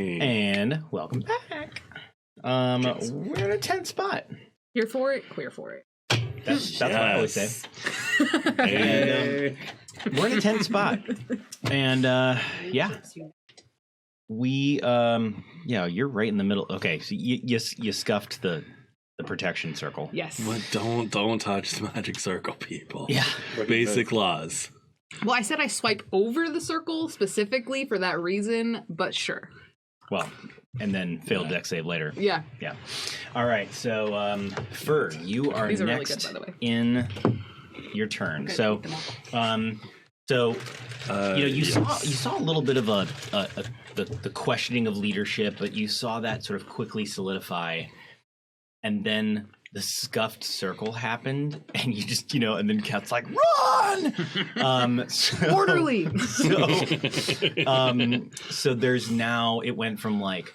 And welcome back. We're in a tense spot. Here for it, queer for it. That's what I always say. And, we're in a tense spot. And you're right in the middle. Okay, so you scuffed the protection circle. Yes. But don't touch the magic circle, people. Yeah. Basic laws. Well, I said I swipe over the circle specifically for that reason, but sure. Well, and then failed deck save later. Yeah. Yeah. All right. So, Fur, you are These are next really good, by the way. in your turn. Okay, you saw a little bit of the questioning of leadership, but you saw that sort of quickly solidify, and then the scuffed circle happened, and you just, and then Keth's like, run! Orderly! So there's now, it went from like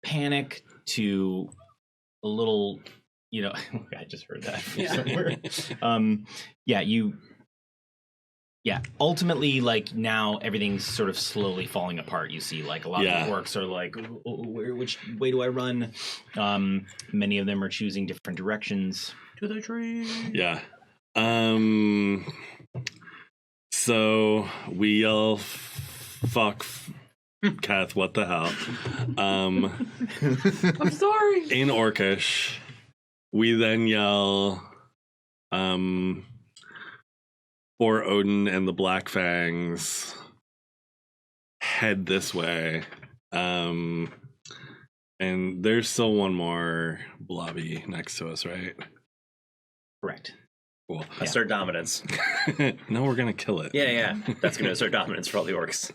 panic to a little, I just heard that from somewhere. Ultimately, like, now everything's sort of slowly falling apart. You see, like, a lot of the orcs are like, which way do I run? Many of them are choosing different directions. To the tree. Yeah. So we yell, fuck, Keth, what the hell? I'm sorry. In Orcish, we then yell, for Odin and the Blackfangs, head this way. And there's still one more blobby next to us, right? Correct. Cool. Assert dominance. No, we're gonna kill it. Yeah. That's gonna assert dominance for all the orcs.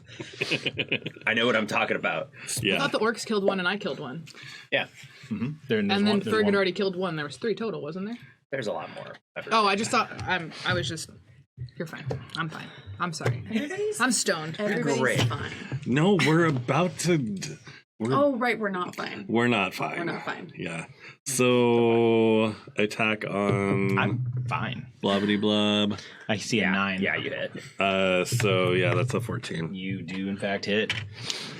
I know what I'm talking about. Yeah. I thought the orcs killed one and I killed one. Yeah. Mm-hmm. And then Ferg had already killed one. There was 3 total, wasn't there? There's a lot more. I just thought I was just. You're fine. I'm fine. I'm sorry. I'm stoned. Everybody's fine. No, we're about to. We're not fine. We're not fine. We're not fine. Yeah. So attack on. I'm fine. Blobbity blob. I see a 9. Yeah, you hit. So yeah, that's a 14. You do in fact hit.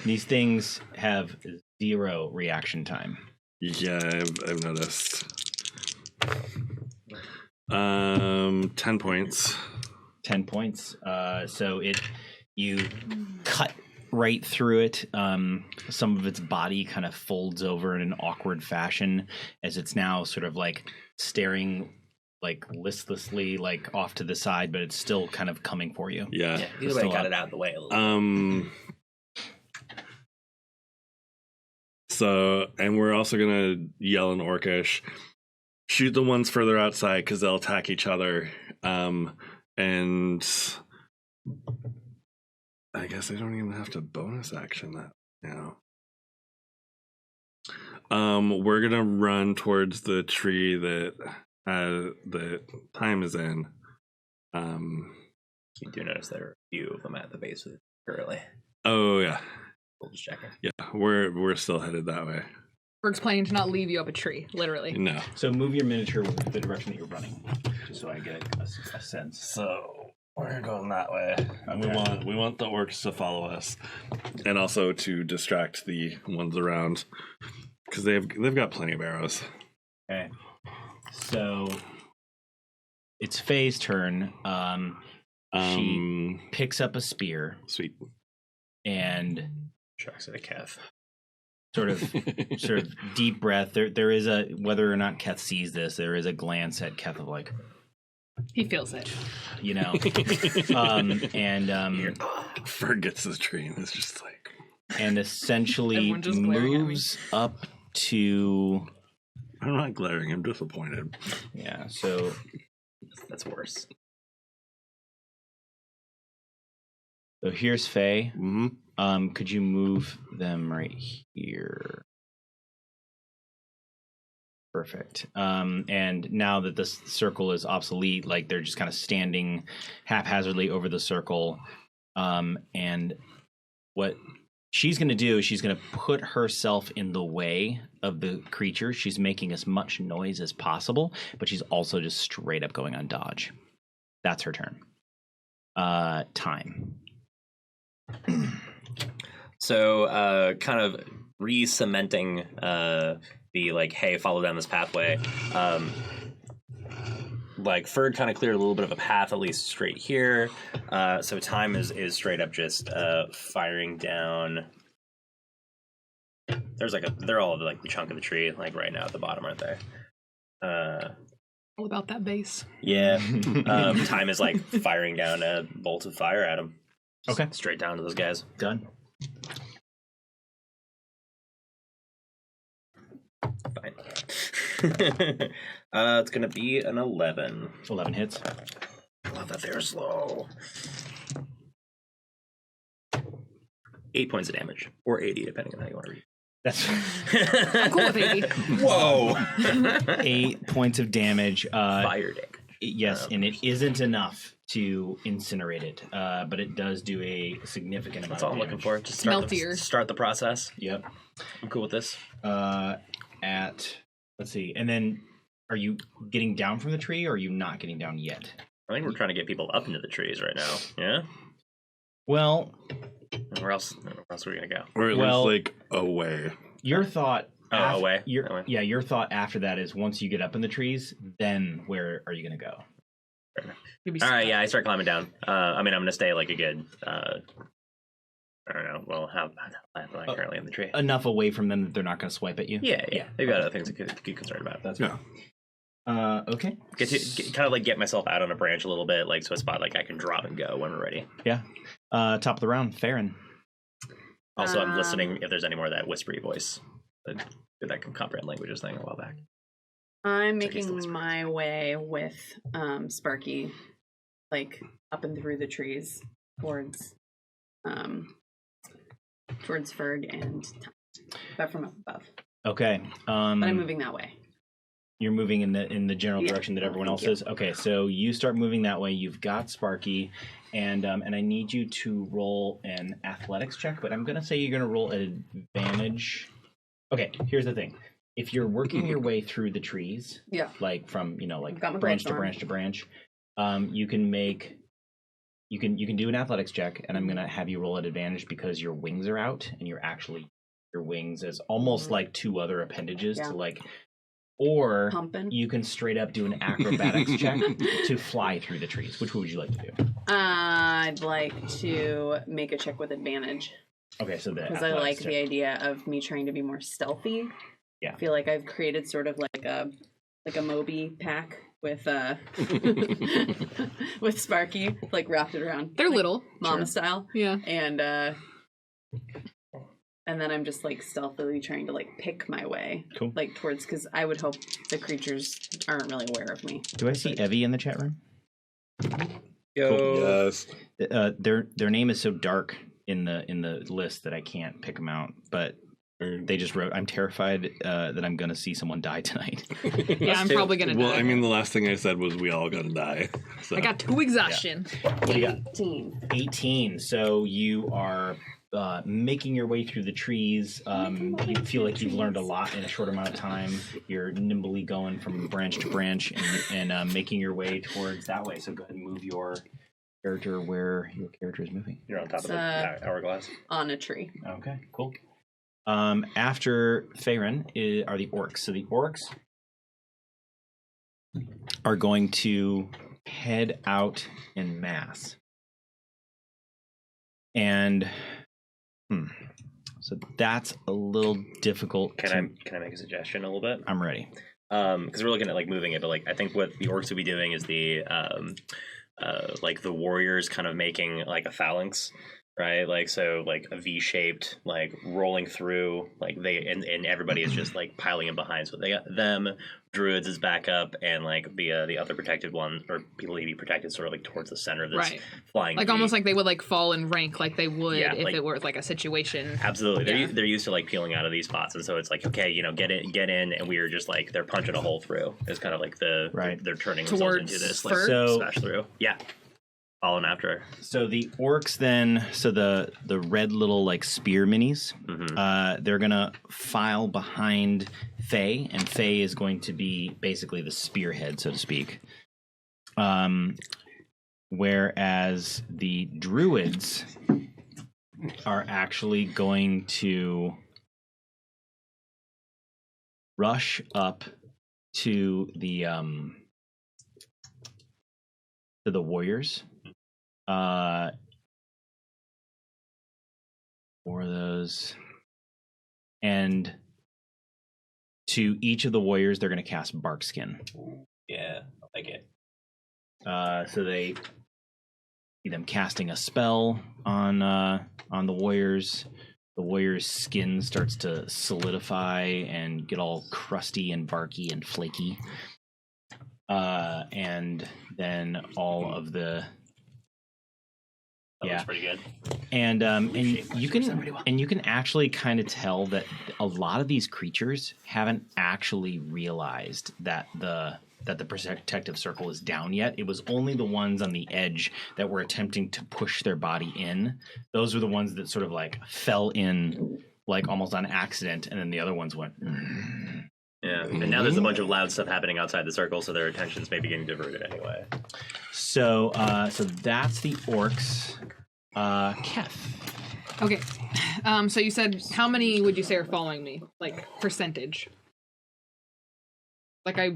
These things have 0 reaction time. Yeah, I've noticed. 10 points. 10 points. So you cut right through it. Some of its body kind of folds over in an awkward fashion as it's now sort of like staring like listlessly like off to the side, but it's still kind of coming for you. Yeah. Either way, got it out of the way a little. So, and we're also gonna yell in Orcish, shoot the ones further outside because they'll attack each other. And I guess I don't even have to bonus action that now. We're gonna run towards the tree that the time is in. You do notice there are a few of them at the base of it currently. Oh yeah. We'll just check it. Yeah, we're still headed that way. Ferg's planning to not leave you up a tree, literally. No. So move your miniature the direction that you're running, just so I get a sense. So we're going that way. Okay. We want the orcs to follow us, and also to distract the ones around, because they've got plenty of arrows. Okay. So it's Faye's turn. She picks up a spear. Sweet. And chucks it at Keth. Sort of deep breath. There is a, whether or not Keth sees this, there is a glance at Keth of like, he feels it, Ferg gets the tree and it's just like, and essentially moves up to. I'm not glaring. I'm disappointed. Yeah. So that's worse. So here's Faye. Mm-hmm. Could you move them right here? Perfect. And now that this circle is obsolete, like they're just kind of standing haphazardly over the circle. And what she's going to do is she's going to put herself in the way of the creature. She's making as much noise as possible, but she's also just straight up going on dodge. That's her turn. Time. So, kind of re-cementing the like, hey, follow down this pathway. Like Ferd kind of cleared a little bit of a path, at least straight here. So Time is straight up just firing down. There's like they're all like the chunk of the tree, like right now at the bottom, aren't they? All about that base. Yeah. Time is like firing down a bolt of fire at him. Okay. Straight down to those guys. Done. Fine. It's gonna be an 11. 11 hits. I love that they're slow. 8 points of damage, or 80, depending on how you want to read. That's I'm cool with 80. Whoa! 8 points of damage. Fire damage. Yes, and it isn't enough to incinerate it, but it does do a significant amount That's all of I'm damage. looking for. Just Meltier. start the process. Yep. I'm cool with this. Let's see, and then are you getting down from the tree, or are you not getting down yet? I think we're trying to get people up into the trees right now. Yeah? Well, Where else are we going to go? Or at Well- least like away. your thought... Away? Your, yeah, your thought after that is once you get up in the trees, then where are you going to go? All right, yeah, I start climbing down. I mean, I'm going to stay like a good... I don't know. Well, how am I currently in the tree? Enough away from them that they're not going to swipe at you? Yeah. They've got other things to get concerned about. That's Yeah. okay. Kind of like get myself out on a branch a little bit, like so a spot like I can drop and go when we're ready. Yeah. Top of the round, Farron. Also, I'm listening if there's any more of that whispery voice that can comprehend languages thing a while back. I'm It's like he's the making my way with Sparky, like up and through the trees towards Ferg and Time, but from up above. Okay. But I'm moving that way. You're moving in the general Yeah. direction that everyone else Thank you. is. Okay, so you start moving that way. You've got Sparky, and I need you to roll an athletics check. But I'm gonna say you're gonna roll an advantage. Okay, here's the thing: if you're working your way through the trees, Yeah. like from like I've got my branch to brainstorm. branch to branch, you can do an athletics check, and I'm gonna have you roll at advantage because your wings are out, and you're actually your wings as almost like two other appendages Yeah. to like. Or Pumping. you can straight up do an acrobatics check to fly through the trees. Which one would you like to do? I'd like to make a check with advantage Okay, so the because I like athletics the idea of me trying to be more stealthy. Yeah. I feel like I've created sort of like a Moby pack with with Sparky, like wrapped it around. They're like, little. mama Sure. style. Yeah. And then I'm just like stealthily trying to like pick my way, Cool. like towards, because I would hope the creatures aren't really aware of me. Do I see Evie in the chat room? Yo. Yes. Their name is so dark in the list that I can't pick them out. But they just wrote, "I'm terrified that I'm gonna see someone die tonight." Yeah, I'm too. probably gonna Well, die. I mean, the last thing I said was we all gonna die. So. I got 2 exhaustion. What do you got? 18. 18. So you are making your way through the trees. You feel like you've learned a lot in a short amount of time. You're nimbly going from branch to branch and making your way towards that way. So go ahead and move your character where your character is moving. You're on top of It's, the hourglass. On a tree. Okay, cool. After Farron are the orcs. So the orcs are going to head out en masse. And so that's a little difficult. Can I make a suggestion a little bit? I'm ready. Because we're looking at like moving it, but like I think what the orcs will be doing is the like the warriors kind of making like a phalanx, right? Like so like a V-shaped, like rolling through, like they and everybody is just like piling in behind. So they got them, druids is back up, and like the other protected one, or people to be protected sort of like towards the center of this Right. flying Like V. almost like they would like fall in rank like they would Yeah, if like- it were like a situation. Absolutely, Yeah. they're used to like peeling out of these spots, and so it's like, okay, you know, get in, and we are just like they're punching a hole through. It's kind of like Right. they're turning themselves Towards into this like Ferd? So- smash through. Yeah, following after. So the orcs then, so the red little like spear minis, they're gonna file behind Faye, and Faye is going to be basically the spearhead, so to speak. Whereas the druids are actually going to rush up to the warriors. For those, and to each of the warriors, they're going to cast Barkskin. Yeah, I like it. So they see them casting a spell on the warriors. The warrior's skin starts to solidify and get all crusty and barky and flaky. And then all of the That looks pretty good. and you can actually kind of tell that a lot of these creatures haven't actually realized that the protective circle is down yet. It was only the ones on the edge that were attempting to push their body in. Those were the ones that sort of like fell in like almost on accident, and then the other ones went. Yeah, and now there's a bunch of loud stuff happening outside the circle, so their attention's maybe getting diverted anyway. So that's the orcs. Keth. Okay. So you said how many would you say are following me? Like percentage? Like I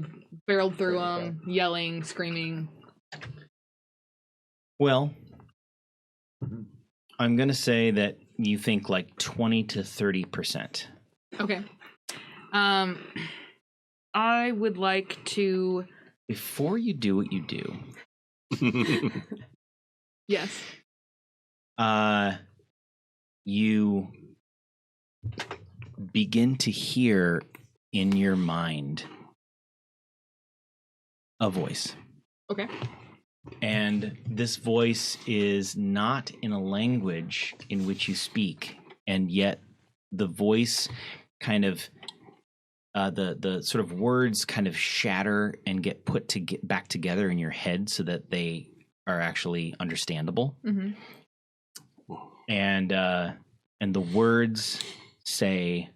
barreled through them, yelling, screaming. Well, I'm gonna say that you think like 20 to 30%. Okay. I would like to. Before you do what you do, Yes. You begin to hear in your mind a voice. Okay. And this voice is not in a language in which you speak, and yet the voice kind of the sort of words kind of shatter and get back together in your head so that they are actually understandable. Mm-hmm. And the words say,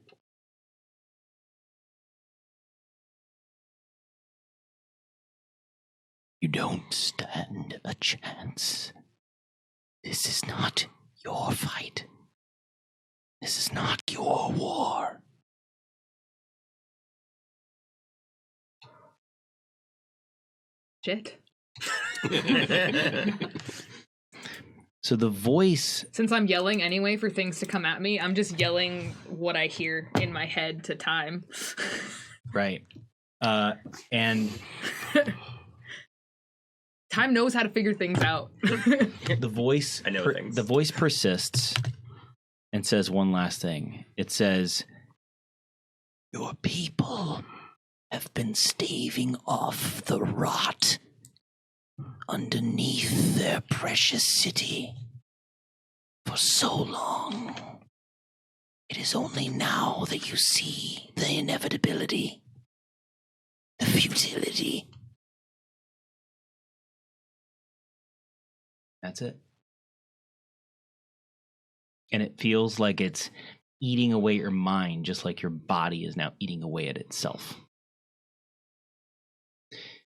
"You don't stand a chance. This is not your fight. This is not your war." Shit. So the voice... Since I'm yelling anyway for things to come at me, I'm just yelling what I hear in my head to time. Right. And... Time knows how to figure things out. the voice... I know things. The voice persists and says one last thing. It says, "Your people have been staving off the rot underneath their precious city for so long. It is only now that you see the inevitability, the futility." That's it. And it feels like it's eating away your mind, just like your body is now eating away at itself.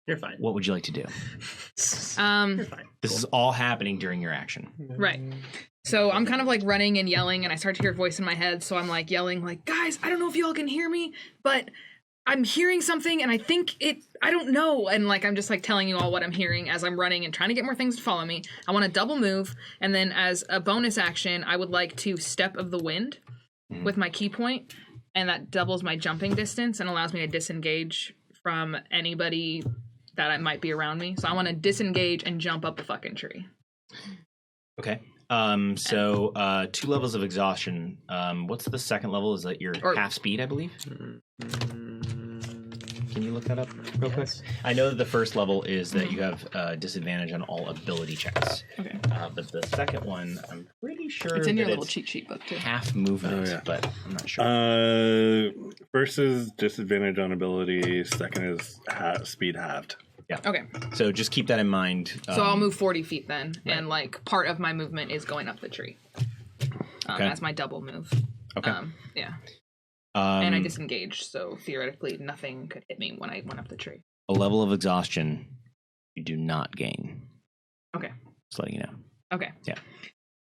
You're fine. What would you like to do? You're fine. This is all happening during your action. Right. So I'm kind of like running and yelling, and I start to hear a voice in my head. So I'm like yelling, like, "Guys, I don't know if y'all can hear me, but I'm hearing something, and I think I don't know." And like I'm just like telling you all what I'm hearing as I'm running and trying to get more things to follow me. I want to double move, and then as a bonus action, I would like to Step of the Wind with my key point, and that doubles my jumping distance and allows me to disengage from anybody that might be around me. So I want to disengage and jump up a fucking tree. Okay. So 2 levels of exhaustion. What's the second level? Is that your half speed, I believe? Can you look that up real quick? I know that the first level is that you have disadvantage on all ability checks. Okay. But the second one, I'm pretty sure It's in your that little it's cheat sheet book too. half movement, Oh, yeah. but I'm not sure. First is disadvantage on ability. Second is speed halved. Okay. So just keep that in mind. So I'll move 40 feet then, and like part of my movement is going up the tree. Okay. As my double move. Okay. Yeah. And I disengaged, so theoretically nothing could hit me when I went up the tree. a level of exhaustion you do not gain. Okay. Just letting you know. Okay. Yeah.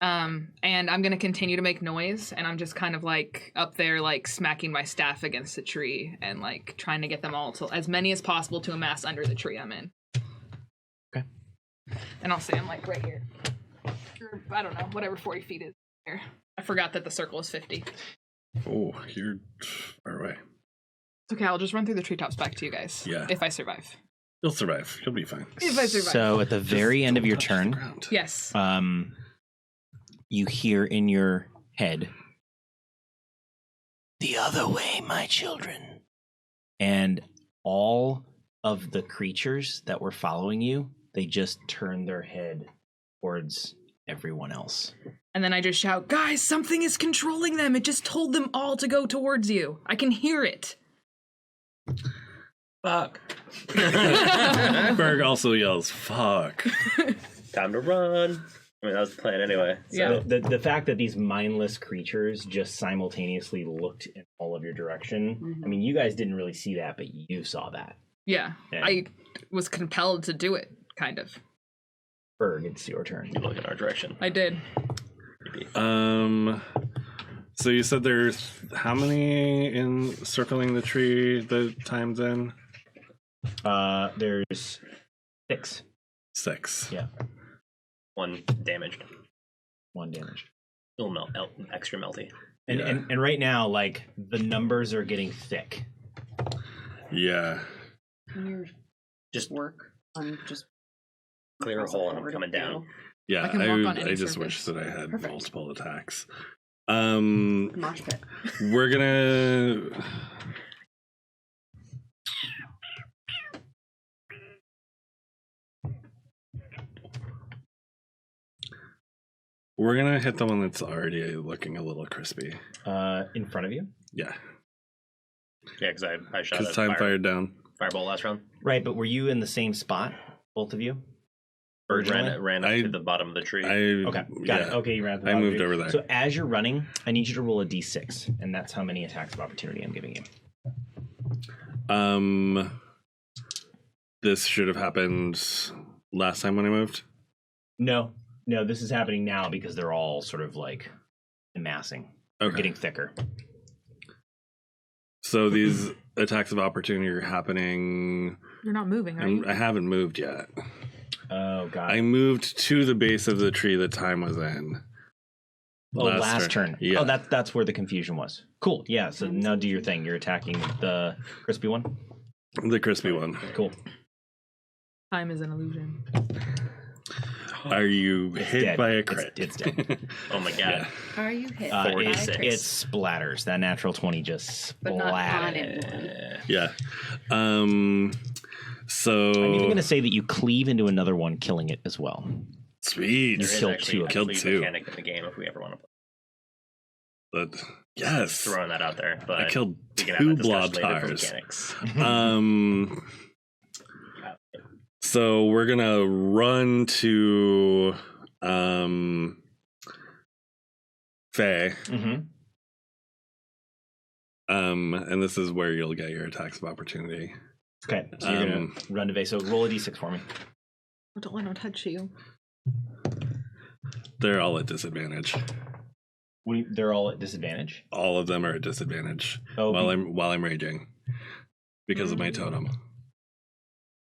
And I'm gonna continue to make noise, and I'm just kind of like up there, like smacking my staff against the tree, and like trying to get them all to as many as possible to amass under the tree I'm in. Okay. And I'll say I'm like right here. Or, I don't know, whatever 40 feet is here. I forgot that the circle is 50. Oh, you're far away. It's okay, I'll just run through the treetops back to you guys. Yeah. If I survive. You'll survive. You'll be fine. If I survive. So at the very end of your Touch the turn, ground. Yes. you hear in your head, "The other way, my children." And all of the creatures that were following you, they just turn their head towards everyone else. And then I just shout, "Guys, something is controlling them. It just told them all to go towards you. I can hear it." Fuck. Berg also yells, "Fuck." Time to run. I mean, that was the plan anyway. So. Yeah. The fact that these mindless creatures just simultaneously looked in all of your direction. Mhm. I mean, you guys didn't really see that, but you saw that. Yeah. Yeah. I was compelled to do it, kind of. Berg, it's your turn. You look in our direction. I did. So you said there's how many in circling the tree the time's in? There's 6. 6. Yeah. 1 damaged. 1 damage. Little extra melty. And, Yeah. and right now, like, the numbers are getting thick. Yeah. Can you Just work on just clear a hole and I'm coming down. Yeah, I can walk on any I just surface. wish that I had Perfect. multiple attacks. Mosh pit. We're gonna hit the one that's already looking a little crispy. In front of you? Yeah, Yeah, because I shot because a time fired down. fireball last round. Right, but were you in the same spot, both of you? Bird Originally? ran up I- to the bottom of the tree. Okay, Okay, got it. Okay, you ran. I moved over there. So as you're running, I need you to roll a d6, and that's how many attacks of opportunity I'm giving you. This should have happened last time when I moved. No, this is happening now because they're all sort of like amassing. They're Okay. getting thicker. So these attacks of opportunity are happening. You're not moving, right? And I haven't moved yet. Oh god. I moved to the base of the tree that time was in. last turn. Yeah. Oh, that's where the confusion was. Cool. Yeah. So now do your thing. You're attacking the crispy one. The crispy one. Cool. Time is an illusion. Are you It's hit dead. by a It's- crit? It's dead. Oh my god. Are you hit? It 46. splatters. That natural 20 just But not on splattered. anyone. Yeah. So I'm even going to say that you cleave into another one, killing it as well. sweet. There is Kill actually two. a Killed cleave two. mechanic in the game if we ever want to play. But yes, Throwing that out there, but I killed we can have 2 that discussion later for Blob-Taurs. mechanics. So we're gonna run to Faye. Mm-hmm. And this is where you'll get your attacks of opportunity. Okay. So you're going to run to base. So roll a d6 for me. Don't let him touch you. They're all at disadvantage. They're all at disadvantage. All of them are at disadvantage Oh, while I'm raging because of my totem.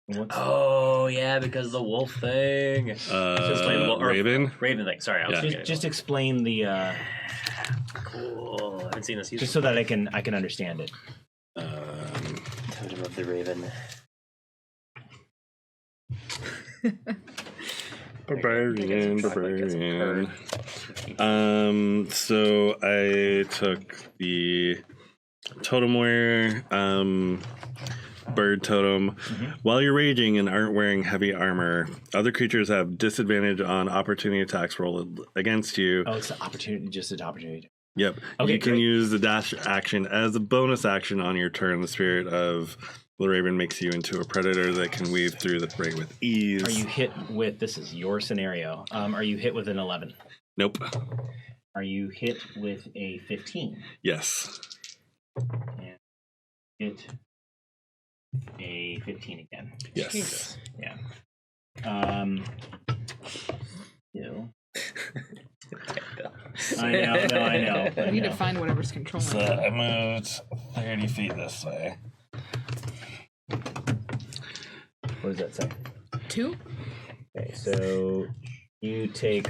what's Oh yeah, because the wolf thing. Raven. Raven thing. Sorry, I was Yeah. thinking just explain the cool. I haven't seen this just so that I can understand it. Totem of the Raven. Barbarian. So I took the totemware, bird totem. Mm-hmm. While you're raging and aren't wearing heavy armor, other creatures have disadvantage on opportunity attacks rolled against you. Oh, it's an opportunity, just an opportunity. Yep. Okay, You can great. use the dash action as a bonus action on your turn. The spirit of the Raven makes you into a predator that can weave through the prey with ease. Are you hit with, this is your scenario, are you hit with an 11? Nope. Are you hit with a 15? Yes. And hit a 15 again. Yes. Yeah. Ew. I know. I need to find whatever's controlling So it. I moved 30 feet this way. What does that say? 2? Okay, so you take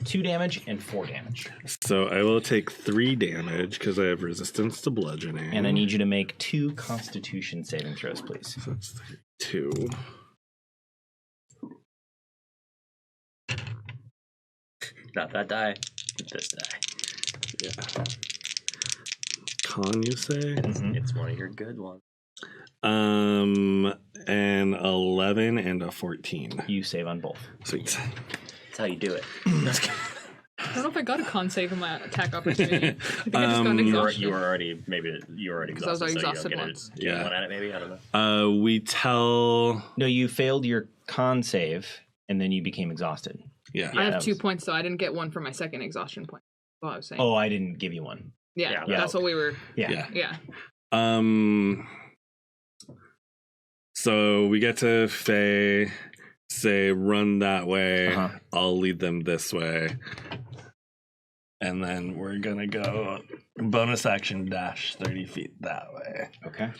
2 damage and 4 damage. So I will take 3 damage because I have resistance to bludgeoning. And I need you to make 2 Constitution saving throws, please. So that's 2. Not that die. This die. Yeah. Con, you say? It's one of your good ones. An 11 and a 14. You save on both. Sweet. That's how you do it. I don't know if I got a con save on my attack opportunity. I think I just got an exhaustion. You were already exhausted. I was already so you exhausted don't get once. it. Do you Yeah. want at it maybe? I don't know. We tell... No, you failed your con save, and then you became exhausted. Yeah. I have that 2 was- points, though. I didn't get one for my second exhaustion point. That's what I was saying. Oh, I didn't give you one. yeah, yeah, that's what we were. Yeah. Yeah. So we get to Faye, say run that way. Uh-huh. I'll lead them this way. And then we're gonna go bonus action dash 30 feet that way. Okay.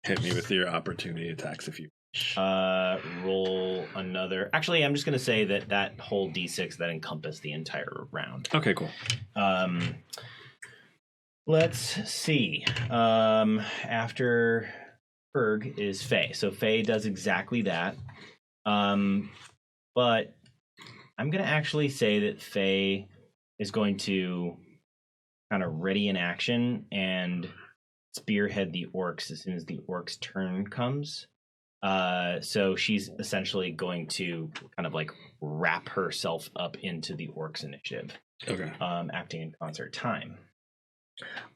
Hit me with your opportunity attacks if you Roll another. Actually, I'm just going to say that whole D6 that encompassed the entire round. Okay, cool. Let's see. After Ferg is Faye. So Faye does exactly that. But I'm going to actually say that Faye is going to kind of ready in action and spearhead the orcs as soon as the orcs' turn comes. So she's essentially going to kind of like wrap herself up into the orcs' initiative. Okay. Acting in concert time.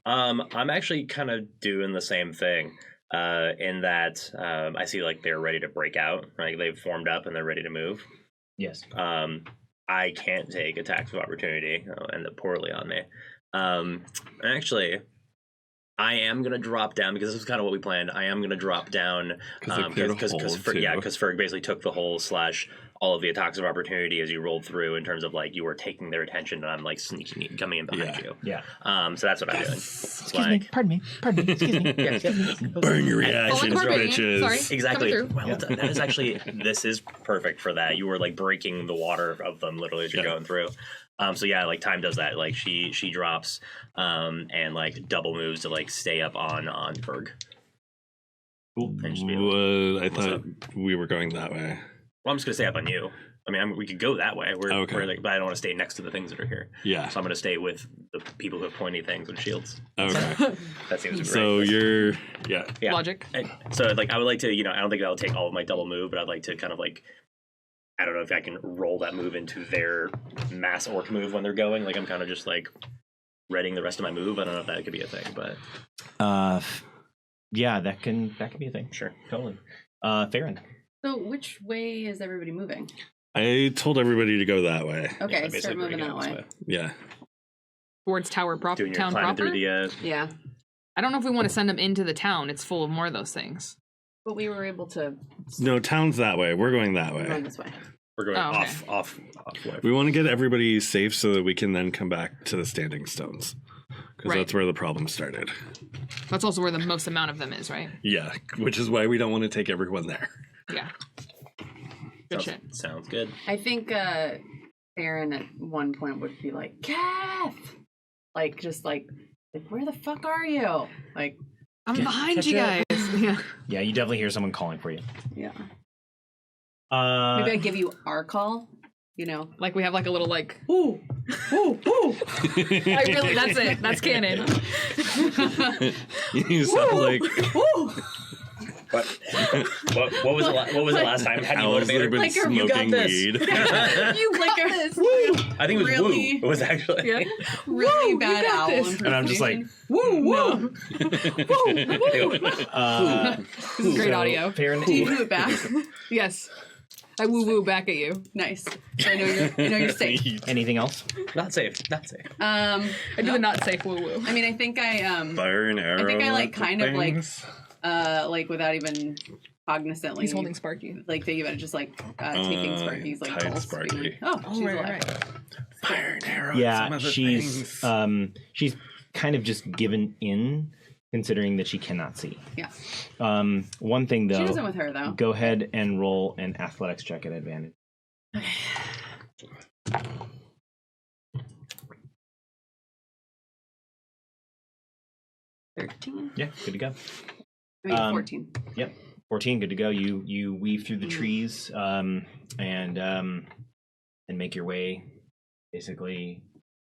I'm actually kind of doing the same thing. In that I see like they're ready to break out, right? They've formed up and they're ready to move. Yes. I can't take attacks of opportunity. It'll end up poorly on me. Actually, I am gonna drop down because this is kind of what we planned. I am gonna drop down because Ferg basically took the whole / all of the attacks of opportunity as you rolled through in terms of like you were taking their attention and I'm like sneaking in, coming in behind you. Yeah. So that's what I'm doing. Excuse me. Pardon me. Excuse me. Burn your reactions, bitches. Sorry. Exactly. Coming through. Well, that is actually, this is perfect for that. You were like breaking the water of them literally as you're going through. So yeah, like time does that. Like she drops and like double moves to like stay up on Ferg. Cool. And just be I thought we were going that way. Well, I'm just gonna stay up on you. I mean, we could go that way. We're like, but I don't want to stay next to the things that are here. Yeah. So I'm gonna stay with the people who have pointy things and shields. Okay. That seems great. So you're yeah. Logic. So like, I would like to, I don't think that'll take all of my double move, but I'd like to kind of like, I don't know if I can roll that move into their mass orc move when they're going. Like I'm kind of just like readying the rest of my move. I don't know if that could be a thing, but yeah, that can be a thing. Sure, Totally. Farron. So which way is everybody moving? I told everybody to go that way. Okay, basically start moving breaking that out way. this Yeah. Towards town Doing your proper. climbing through the. Yeah, I don't know if we want to send them into the town. It's full of more of those things. but we were able to No, town's that way. We're going that run way. this way. We're going Oh, okay. off. We want to get everybody safe so that we can then come back to the standing stones. Because Right. that's where the problem started. That's also where the most amount of them is, right? Yeah, which is why we don't want to take everyone there. Yeah. Good shit. Sounds good. I think Aaron at one point would be like, Keth! Like, just like, where the fuck are you? Like, I'm behind catch you up. guys. Yeah. Yeah, you definitely hear someone calling for you. yeah. Maybe I Uh, give you our call, Like we have like a little like, ooh, ooh, ooh. I really, that's it. That's canon. You sound like What was the last time? How do you owls that motivate have been Like, you got smoking this. weed. you like this. I think it was Really? woo. It was actually. Yeah. Really Woo, bad you got owl this. and I'm just like, Woo, woo. This is great audio. Farron, Do you do it back? Yes. I woo woo back at you. Nice. So I know you're safe. anything else? Not safe. I do the not safe woo woo. I mean, I think Fire and arrow. I think I like at the kind of things. like without even cognizantly. He's holding Sparky. Like thinking about it, just like taking Sparky's like tied pulse, Sparky. being like, oh, she's right, alive. right. Fire and arrow. Yeah, she's kind of just given in, considering that she cannot see. Yeah. One thing though, She isn't with her though. go ahead and roll an athletics check at advantage. Okay. 13? Yeah, good to go. I mean, 14. Yep, 14, good to go. You weave through the trees and make your way, basically,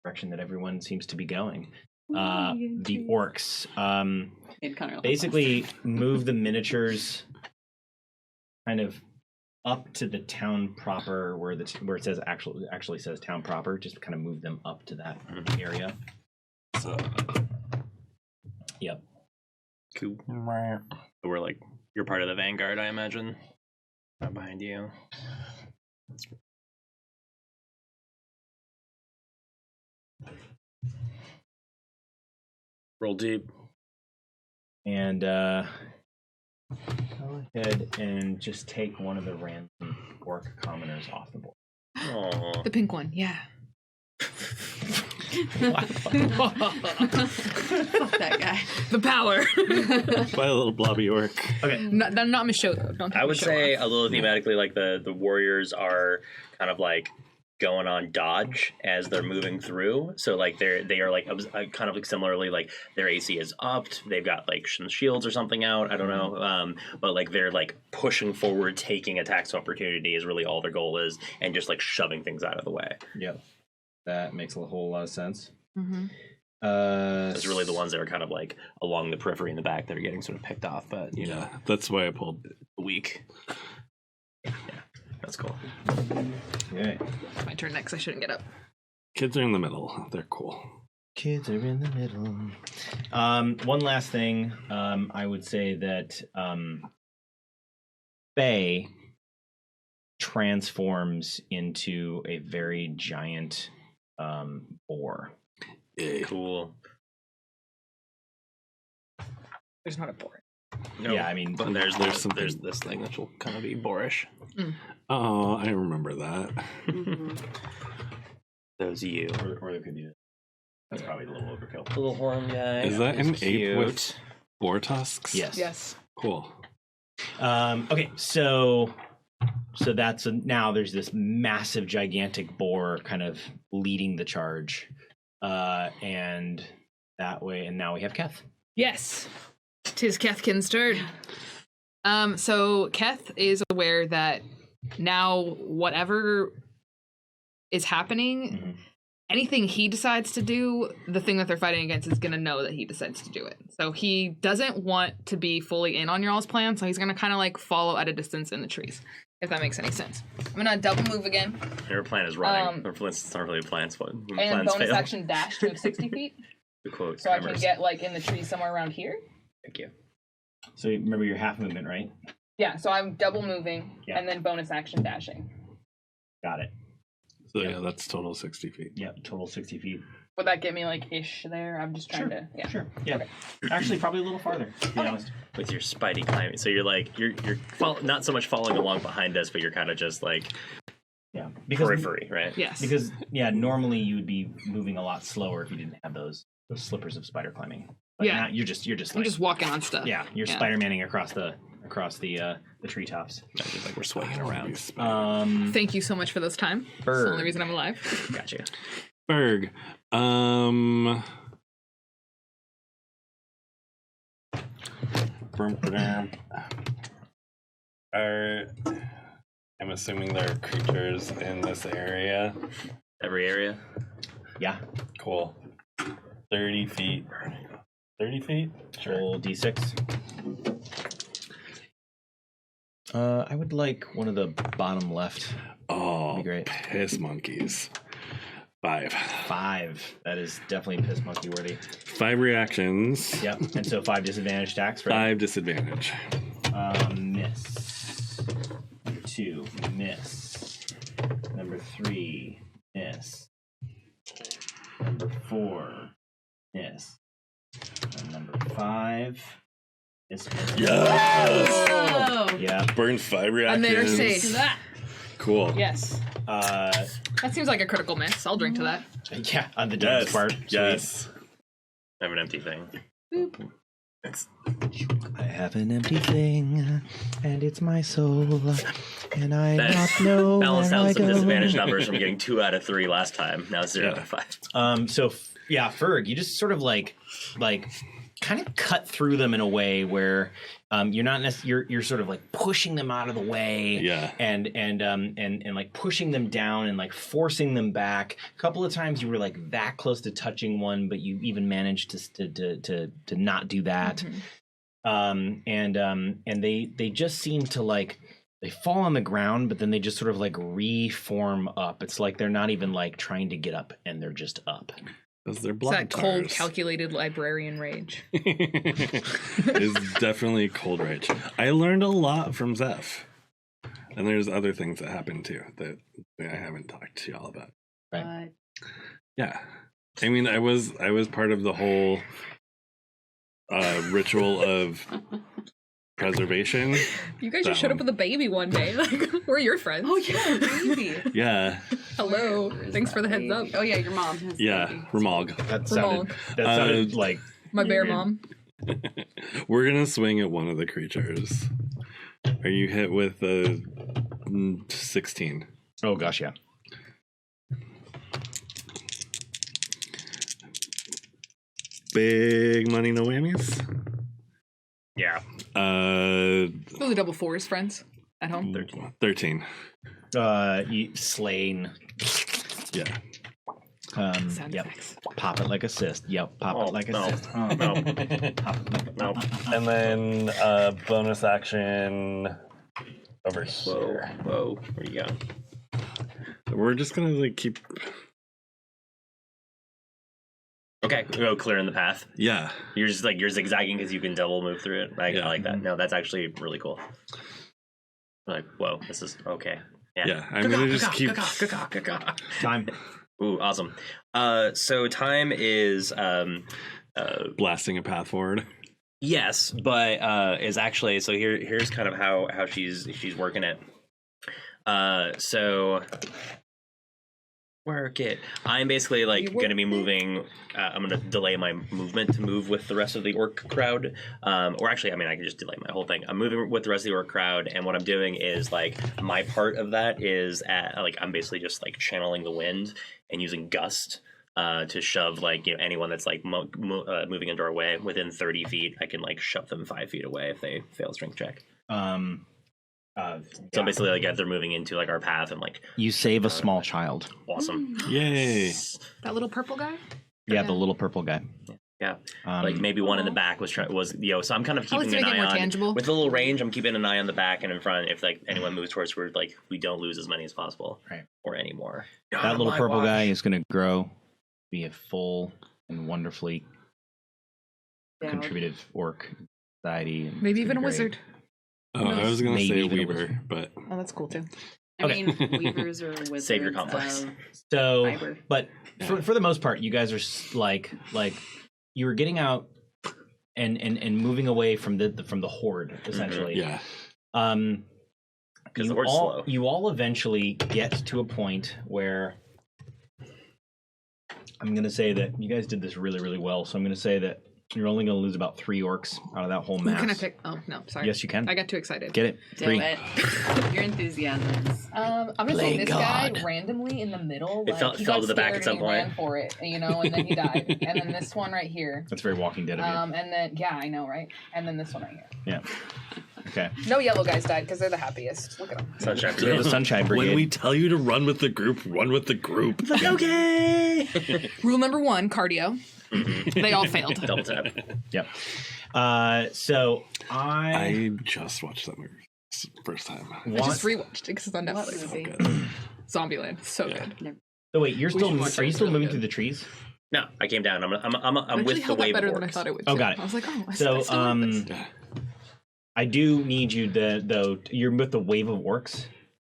direction that everyone seems to be going. The orcs basically move the miniatures kind of up to the town proper, where it says actually says town proper. Just kind of move them up to that area. So, yep. Cool. We're like, you're part of the vanguard, I imagine. Right behind you. Roll deep. And go ahead and just take one of the random orc commoners off the board. Aww. The pink one, yeah. Fuck that guy. The power. by a little blobby orc. Okay. Not Miss Show though. Don't take I would Miss Show say off. a little thematically, like the warriors are kind of like going on dodge as they're moving through. So like they are like kind of like similarly, like their AC is upped. They've got like some shields or something out. I don't know. But like they're like pushing forward, taking attacks opportunity is really all their goal is, and just like shoving things out of the way. Yep. That makes a whole lot of sense. Mm-hmm. It's really the ones that are kind of like along the periphery in the back that are getting sort of picked off. But you know, Yeah, that's why I pulled. weak. Yeah, that's cool. Okay. It's my turn next. I shouldn't get up. Kids are in the middle. They're cool. Kids are in the middle. One last thing. I would say that Faye transforms into a very giant boar. Cool. There's not a board. No, Yeah, I mean, but there's something- there's this thing that will kind of be boorish. Oh, I remember that. Those you. or there could be. That's probably a little overkill. Little horn guy. Is that an ape cute. with boar tusks? Yes. Yes. Cool. Okay, so that's now there's this massive, gigantic boar kind of leading the charge, and that way, and now we have Keth. Yes. 'Tis Kethkin's turn. So Keth is aware that now whatever is happening, anything he decides to do, the thing that they're fighting against is going to know that he decides to do it. So he doesn't want to be fully in on y'all's plan, so he's going to kind of like follow at a distance in the trees, if that makes any sense. I'm going to double move again. Your plan is running. It's not really a plan. It's what And plans bonus fail. action dash to move 60 feet. The quote. So I can get like in the trees somewhere around here. Thank you. So remember your half movement, right? Yeah, so I'm double moving Yeah. and then bonus action dashing. Got it. So yeah, that's total 60 feet. Yep, total 60 feet. Would that get me like ish there? I'm just trying to. Yeah. Sure. Yeah. Okay. Actually, probably a little farther, to be honest. With your spidey climbing, so you're like you're not so much following along behind us, but you're kind of just like Yeah. Because periphery, right? Yes. Because normally you would be moving a lot slower if you didn't have those slippers of spider climbing. But Yeah. now you're just I'm like, just walking on stuff. yeah, you're Spider-Manning across the treetops. Just like we're swinging around. Thank you so much for this time. It's the Bird. only reason I'm alive. Gotcha. Berg. I'm assuming there are creatures in this area. Every area. Yeah. Cool. 30 feet. 30 feet? Roll d6. I would like one of the bottom left. Oh, That'd be great. piss monkeys. 5. 5. That is definitely piss monkey worthy. 5 reactions. Yep. And so 5 disadvantage attacks, right? 5 disadvantage. Miss. Number 2, miss. Number 3, miss. Number 4, miss. And number 5, miss. Yes! Oh! Yeah. Burn 5 And reactions. they're safe. That. Cool. Yes. That seems like a critical miss. I'll drink to that. Yeah, on the damage part. Sweet. Yes. I have an empty thing. Boop. I have an empty thing, and it's my soul, and I not know Balanced where out I some go. disadvantage numbers from getting 2 out of 3 last time. Now 0 out of 5. So Ferg, you just sort of like kind of cut through them in a way where you're not necessarily you're sort of like pushing them out of the way, and like pushing them down and like forcing them back. A couple of times you were like that close to touching one, but you even managed to not do that. And they just seem to like they fall on the ground, but then they just sort of like reform up. It's like they're not even like trying to get up, and they're just up. Because they're It's that cold, Blob-Taurs. calculated librarian rage. It's definitely cold rage. I learned a lot from Zeph. And there's other things that happen too that I haven't talked to y'all about. Right. Yeah. I mean, I was part of the whole ritual of preservation. You guys That just showed up one. with a baby one day. Like, we're your friends. Oh yeah, baby. Yeah. Hello. Where is Thanks that for the heads baby? up. Oh yeah, your mom has Yeah. baby. Ramog. That sounded like My bear mom. We're gonna swing at one of the creatures. Are you hit with a 16? oh gosh, yeah. Big money, no whammies. Yeah. Those are double fours, friends. At home. 13. Slain. Yeah. Sound Yep. effects. Pop it like a cyst. Yep. Pop it like a no. cyst. Oh. No. Pop it like No. And then bonus action over here. Whoa. Where you go? We're just gonna like keep. Okay, go clearing the path. Yeah. You're just like you're zigzagging because you can double move through it. I like that. No, that's actually really cool. Like, whoa, this is okay. Yeah. I'm gonna just keep. Time. Ooh, awesome. So time is blasting a path forward. yes, but is actually so here's kind of how she's working it. So work it. I'm basically like going to be moving. I'm going to delay my movement to move with the rest of the orc crowd. Or actually, I mean, I can just delay my whole thing. I'm moving with the rest of the orc crowd, and what I'm doing is like my part of that is like I'm basically just like channeling the wind and using gust to shove like anyone that's like moving into our way within 30 feet. I can like shove them 5 feet away if they fail a strength check. So basically, like if they're moving into like our path and like You save a small child. awesome. Yay. That little purple guy? Yeah, the little purple guy. Yeah, like maybe one in the back was so I'm kind of I like keeping to an make it eye more on tangible. with a little range. I'm keeping an eye on the back and in front. If like anyone moves towards where like we don't lose as many as possible, Right. or any more. That little purple guy is going to grow, be a full and wonderfully contributive orc society. and Maybe it's even a gonna be wizard. Oh, I was gonna Maybe say even a Weaver, wizard. but Oh, that's cool too. I Okay. mean, weavers or wizards. Save your complex. of So, fiber. but for the most part, you guys are like you were getting out and moving away from the horde essentially. yeah. Because the horde's slow. You all eventually get to a point where I'm going to say that you guys did this really, really well. So I'm going to say that you're only going to lose about 3 orcs out of that whole Ooh, mass. can I pick? Oh, no, sorry. Yes, you can. I got too excited. Get it. Do 3. it. Your enthusiasms. I'm gonna Play say this God. guy randomly in the middle. It Like, fell- he fell got to the back scared at some and he ran point. for it, and then he died. And then this one right here. That's very Walking Dead of you. And then I know, right? And then this one right here. Yeah. Okay. No yellow guys died because they're the happiest. Look at them. Sunshine. They're the Sunshine Brigade. When we tell you to run with the group, run with the group. Okay. Rule number 1: cardio. They all failed. Double tap. Yep. So I just watched that movie first time. I just rewatched it because it's on What Netflix. movie? Zombieland, so Yeah. good. So wait, you're We still should watch are it. you still It's really moving good. through the trees? No, I came down. I'm It with actually the held up wave better of than I orcs. thought it would. Oh, too. got it. I was like, oh, I So still like this. Yeah. I do need you though. You're with the wave of orcs.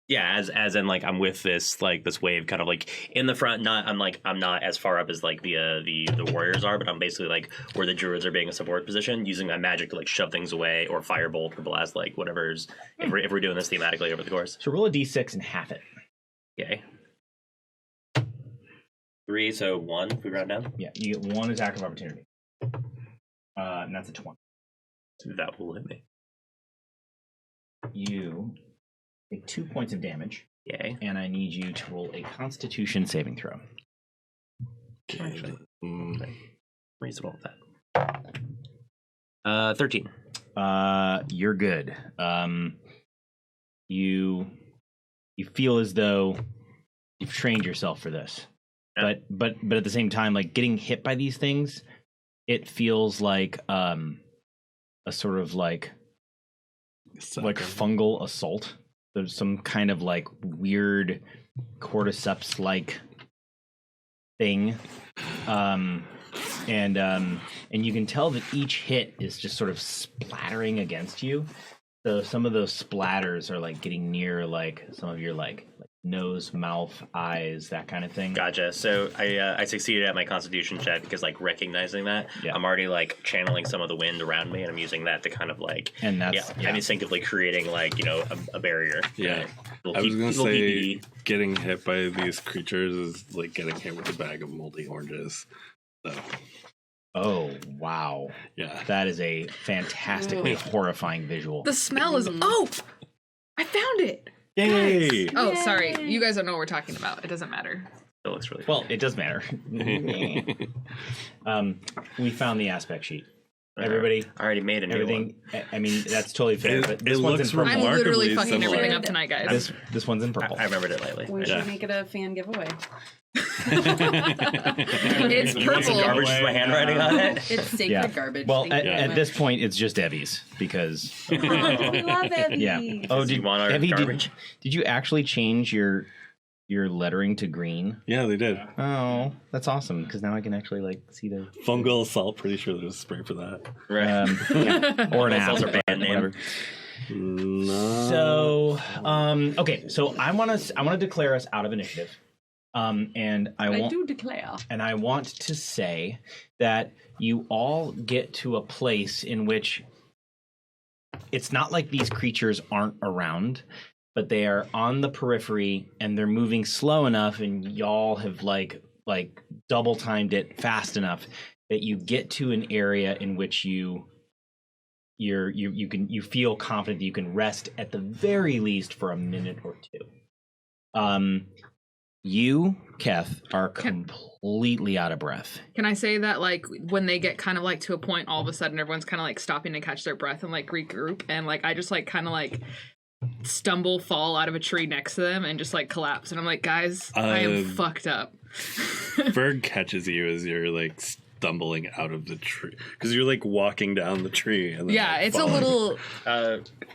Yeah, as in like I'm with this wave kind of like in the front. I'm not as far up as like the warriors are, but I'm basically like where the druids are being a support position, using my magic to like shove things away or firebolt or blast like whatever's if we're doing this thematically over the course. So roll a d6 and half it. Okay. 3, so 1 if we round down. Yeah, you get 1 attack of opportunity. And that's a 20. That will hit me. You take 2 points of damage. Yay. And I need you to roll a Constitution saving throw. Actually, reasonable with that. 13. You're good. You feel as though you've trained yourself for this. Yeah. But at the same time, like getting hit by these things, it feels like a sort of like fungal assault. There's some kind of like weird cordyceps like thing. And you can tell that each hit is just sort of splattering against you. So some of those splatters are like getting near like some of your like nose, mouth, eyes, that kind of thing. Gotcha. So I succeeded at my Constitution check because like recognizing that, Yeah. I'm already like channeling some of the wind around me, and I'm using that to kind of like And that's I'm instinctively creating like a barrier. Yeah. Right? I was going to say PPE. getting hit by these creatures is like getting hit with a bag of moldy oranges. So, Oh, wow. yeah. That is a fantastically horrifying visual. The smell is. Oh! I found it! Yay! Oh, Yay. sorry. You guys don't know what we're talking about. It doesn't matter. It looks really Well, it does matter. We found the aspect sheet. Everybody, I already made a new everything. I mean, that's totally fair. It- but this it one's looks in purple. I'm Remarkably literally fucking similar. everything up tonight, guys. This one's in one. purple. I remembered it lightly. We Yeah. should make it a fan giveaway. It's You want some purple. garbage with my handwriting on it? It's sacred Yeah. garbage. Well, Thank at, you very at much. this point, it's just Evie's because We love Evie. yeah. Oh, You did want our Evie? garbage? Did you actually change your lettering to green? Yeah, they did. Oh, that's awesome because now I can actually like see the Fungal assault, pretty sure there's a spray for that. Right. yeah. or an app, Those are band name. whatever. No. So, okay, so I want to declare us out of initiative, and I do declare. and I want to say that you all get to a place in which it's not like these creatures aren't around, but they are on the periphery and they're moving slow enough, and y'all have like double timed it fast enough that you get to an area in which you feel confident that you can rest at the very least for a minute or two. You, Keth, are completely out of breath. Can I say that, like, when they get kind of like to a point, all of a sudden everyone's kind of like stopping to catch their breath and like regroup, and like I just like kind of like stumble, fall out of a tree next to them, and just like collapse, and I'm like, guys, I am fucked up. Berg catches you as you're like stumbling out of the tree because you're like walking down the tree. And then, Yeah, like, it's falling. a little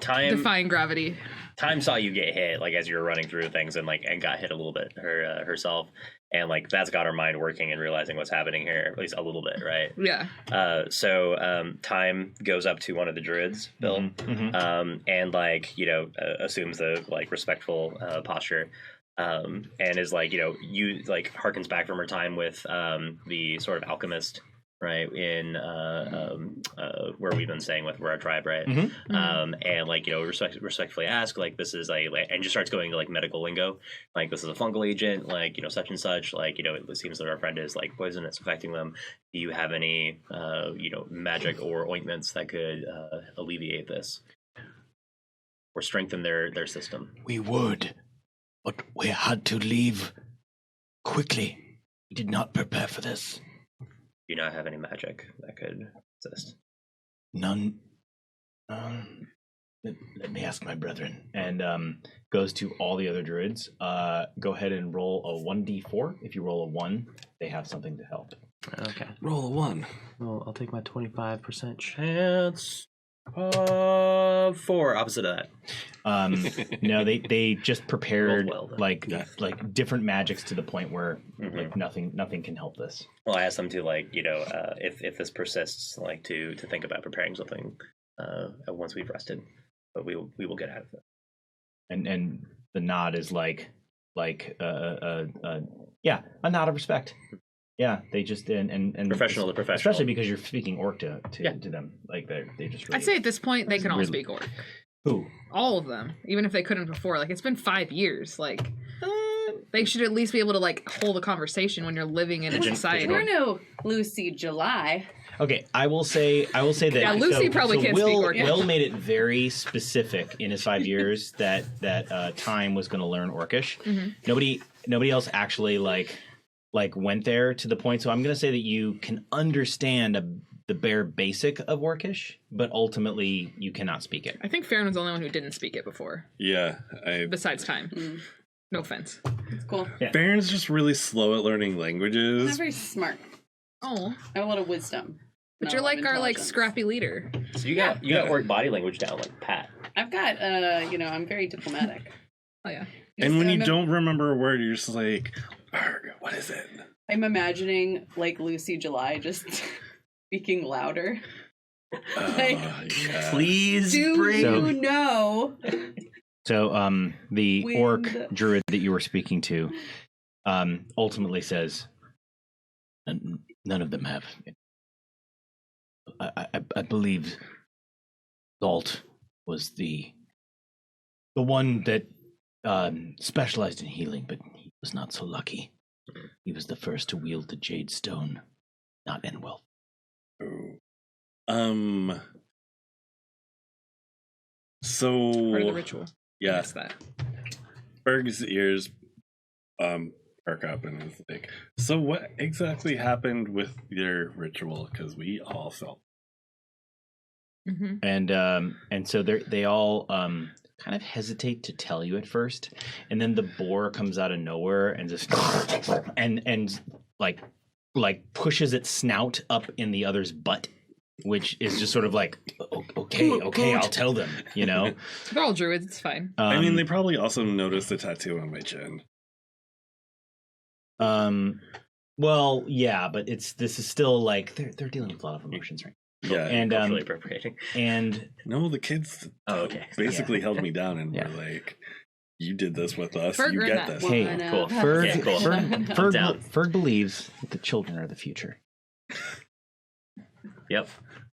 Time defying gravity. Time saw you get hit like as you were running through things and got hit a little bit herself, and like that's got her mind working and realizing what's happening here, at least a little bit, right? Yeah. So Time goes up to one of the druids, Bill, and like assumes the like respectful posture, and is like you like harkens back from her time with the sort of alchemist, right, in where we've been staying with our tribe, right? And like respectfully ask like this is and just starts going to like medical lingo, like this is a fungal agent, like such and such, like it seems that our friend is like poisonous, affecting them. Do you have any magic or ointments that could alleviate this or strengthen their system? We would, but we had to leave quickly. We did not prepare for this. Do you not have any magic that could assist? None. Let me ask my brethren. And goes to all the other druids. Go ahead and roll a 1d4. If you roll a 1, they have something to help. Okay. Roll a 1. Well, I'll take my 25% chance. 4, opposite of that. No, they just prepared Roll well, then. like different magics to the point where like nothing can help this. Well, I asked them to like if this persists, like to think about preparing something once we've rested, but we will get out of it. And nod is yeah, a nod of respect. Yeah, they just and Professional to professional. especially because you're speaking orc to them. Like they just. Really, I'd say at this point they can all really- speak orc. who? All of them, even if they couldn't before. Like it's been 5 years. Like they should at least be able to like hold a conversation when you're living in a society. We're no Lucy July. Okay, I will say that. Yeah, Lucy probably can't speak Will, orc. Will made it very specific in his 5 years that Time was going to learn Orcish. Mm-hmm. Nobody else actually like went there to the point. So I'm going to say that you can understand the bare basic of Orcish, but ultimately you cannot speak it. I think Farron was the only one who didn't speak it before, Yeah, besides Time. No offense. It's cool. Yeah. Baron's just really slow at learning I'm not languages. very smart. Oh, I have a lot of wisdom. but not you're a lot like of our like intelligence. scrappy leader. So you got orc body language down like Pat. I've got, I'm very diplomatic. Oh yeah. And when you I'm don't remember a word, you're just like, "Arg, what is it?" I'm imagining like Lucy July just speaking louder. Like, Yeah. Please do bring. you know? So the Wind. orc druid that you were speaking to ultimately says, none of them have. I believe Zalt was the one that specialized in healing, but he was not so lucky. He was the first to wield the Jade Stone, not Enwell. So Part of the ritual. yeah, Yes, that. Berg's ears perk up and is like, "So what exactly happened with your ritual? Because we all felt." Mm-hmm. And so they all kind of hesitate to tell you at first, and then the boar comes out of nowhere and just and like pushes its snout up in the other's butt, which is just sort of like, okay, I'll tell them, you know. They're all druids. It's fine. I mean, they probably also noticed the tattoo on my chin. Well, yeah, but this is still like they're dealing with a lot of emotions, right? Yeah, And Culturally appropriating. and no, the kids Oh, okay. basically held me down and Yeah. were like, "You did this with us. Ferg you earned get that. this." Hey, Cool. Ferg, Yeah, cool. Ferg, down. Ferg believes that the children are the future. Yep.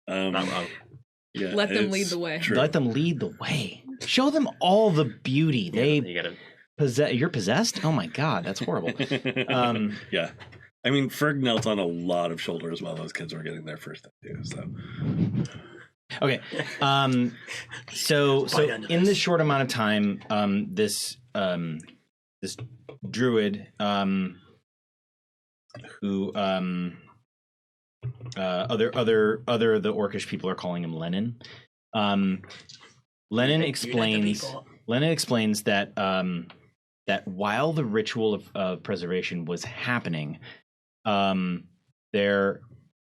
Not wrong. Yeah, Let them it's lead the way. true. Let them lead the way. Show them all the beauty. They You gotta. You're possessed? Oh my god, that's horrible. Yeah. I mean, Ferg knelt on a lot of shoulders while those kids were getting their first tattoo. So Okay. So Bite into in this. this short amount of time, this druid who other the orcish people are calling him Lennon. Lennon explains that that while the ritual of preservation was happening, they're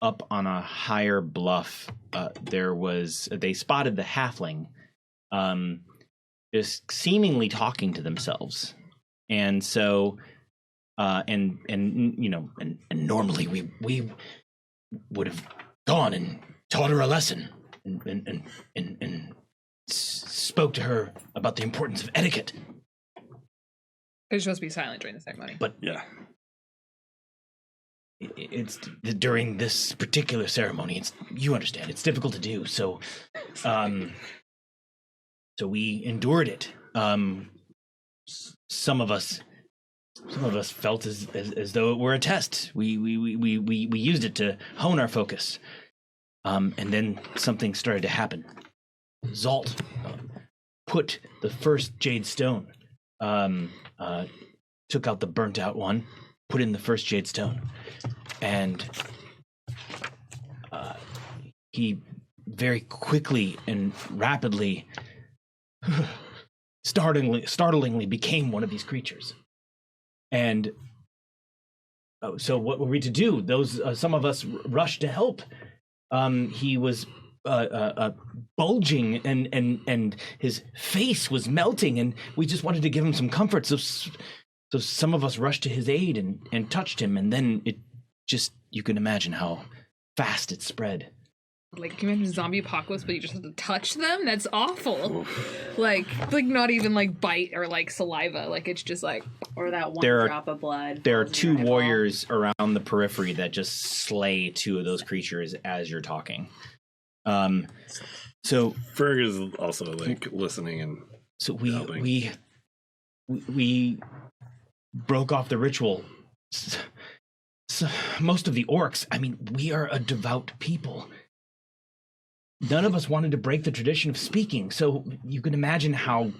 up on a higher bluff. They spotted the halfling, just seemingly talking to themselves, and so, and normally we would have gone and taught her a lesson and spoke to her about the importance of etiquette. They're supposed to be silent during the ceremony. But yeah. it's during this particular ceremony. You understand. It's difficult to do. So, so we endured it. Some of us felt as though it were a test. We used it to hone our focus. And then something started to happen. Zalt put the first jade stone. Took out the burnt out one, put in the first jade stone, and he very quickly and rapidly, startlingly became one of these creatures. And so what were we to do? Some of us rushed to help. He was bulging and his face was melting, and we just wanted to give him some comfort. So some of us rushed to his aid and touched him, and then it just, you can imagine how fast it spread. Like, can you imagine zombie apocalypse, but you just have to touch them? That's awful. Like not even like bite or like saliva. Like it's just like, Or that one drop of blood. There are falls in 2 your eyeball. warriors around the periphery that just slay 2 of those creatures as you're talking. So Ferg is also like listening and so helping. we broke off the ritual. So most of the orcs, I mean, we are a devout people. None of us wanted to break the tradition of speaking, so you can imagine how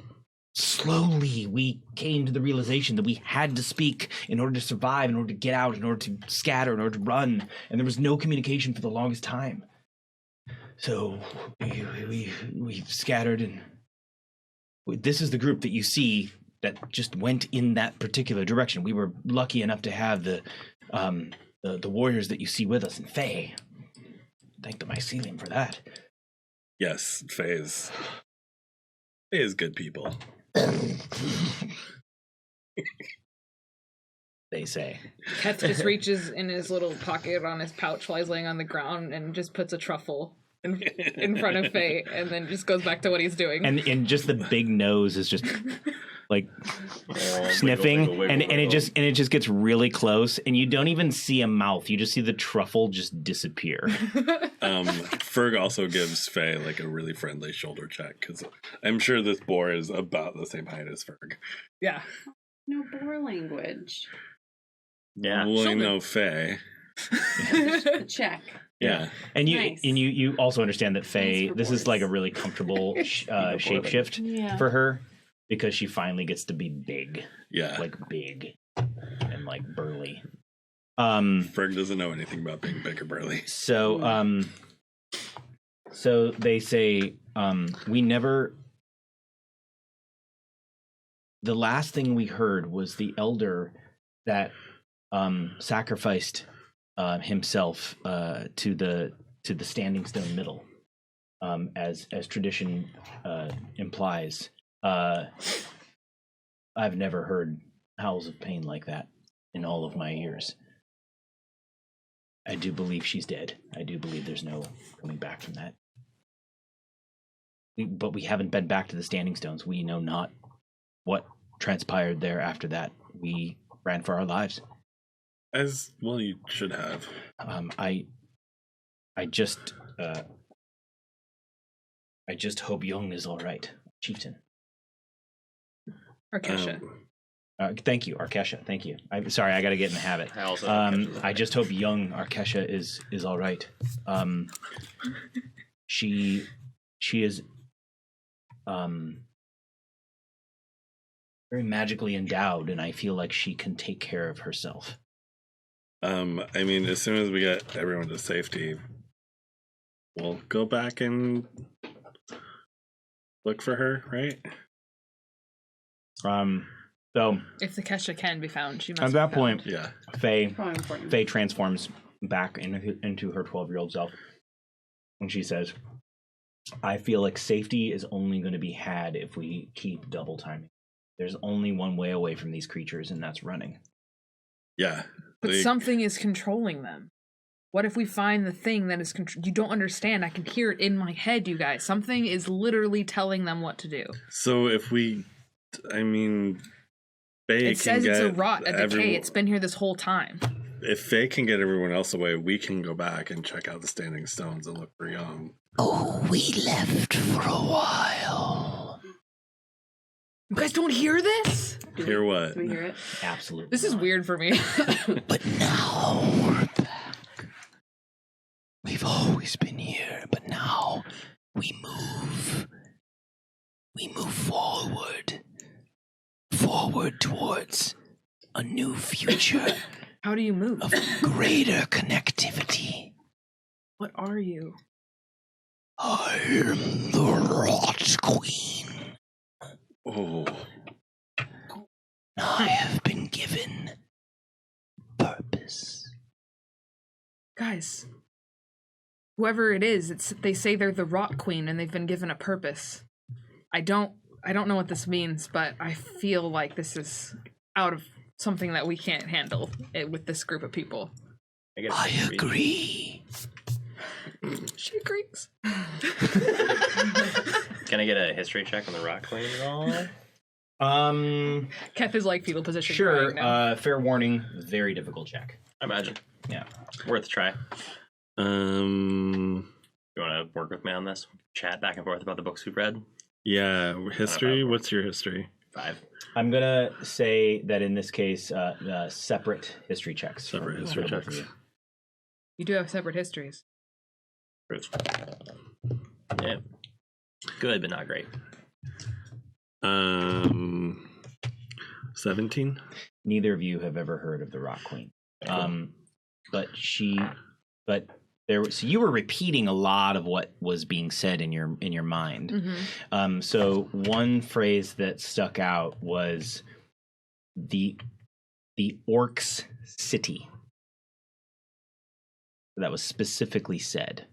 slowly we came to the realization that we had to speak in order to survive, in order to get out, in order to scatter, in order to run, and there was no communication for the longest time. So we scattered, and this is the group that you see that just went in that particular direction. We were lucky enough to have the warriors that you see with us in Fae. Thank the mycelium for that. Yes, Faye is good people. They say. Keth just reaches in his little pocket on his pouch while he's laying on the ground and just puts a truffle in front of Faye, and then just goes back to what he's doing. And just the big nose is just like sniffing, wiggle, and wiggle. it just gets really close, and you don't even see a mouth. You just see the truffle just disappear. Ferg also gives Faye like a really friendly shoulder check because I'm sure this boar is about the same height as Ferg. Yeah. No boar language. Yeah. Well, I Shoulder. know Faye. Check. Yeah. And you Nice. and you also understand that Faye, for this is boars. like a really comfortable shapeshift Yeah. for her, because she finally gets to be big, Yeah. like big and like burly. Ferg doesn't know anything about being big or burly. So so they say we never. The last thing we heard was the elder that sacrificed himself to the standing stone middle, as tradition implies. I've never heard howls of pain like that in all of my ears. I do believe she's dead. I do believe there's no coming back from that. But we haven't been back to the Standing Stones. We know not what transpired there after that. We ran for our lives. As well, you should have. I just hope Young is all right, Chieftain. Arkesha. Thank you, Arkesha. Thank you. I'm sorry, I got to get in the habit. I also I just hope young Arkesha is all right. She is very magically endowed, and I feel like she can take care of herself. I mean, as soon as we get everyone to safety, we'll go back and look for her, right? So If the Kesha can be found, she must at that be point, found. Yeah. Probably important. Faye transforms back into her 12-year-old self, and she says, I feel like safety is only going to be had if we keep double timing. There's only one way away from these creatures, and that's running. Yeah. But something is controlling them. What if we find the thing that is you don't understand? I can hear it in my head, you guys. Something is literally telling them what to do. So if we, I mean, Faye It says it's a rot, a decay. everyone- It's been here this whole time. If Faye can get everyone else away, we can go back and check out the Standing Stones and look for Young. Oh, we left for a while. You guys don't hear this? Hear what? Do we hear it? Absolutely. This is weird for me. But now we're back. We've always been here, but now we move. We move forward. Forward towards a new future How do you move? of greater connectivity. What are you? I am the Rot Queen. Oh. I have been given purpose. Guys. Whoever it is, they say they're the Rot Queen and they've been given a purpose. I don't know what this means, but I feel like this is out of something that we can't handle with this group of people. I agree. She agrees. Can I get a history check on the Rock Queen at all? Keth is like fetal position. Sure. crying now. Fair warning. Very difficult check. I imagine. Yeah. Worth a try. Um. You want to work with me on this? Chat back and forth about the books we've read? Yeah. History. What's your history? 5. I'm gonna say that in this case, separate history checks. Separate history for both of checks. You do have separate histories. Proof. Yeah. Good, but not great. 17. Neither of you have ever heard of the Rock Queen. So you were repeating a lot of what was being said in your mind. Mm-hmm. So one phrase that stuck out was the Orcs City. That was specifically said.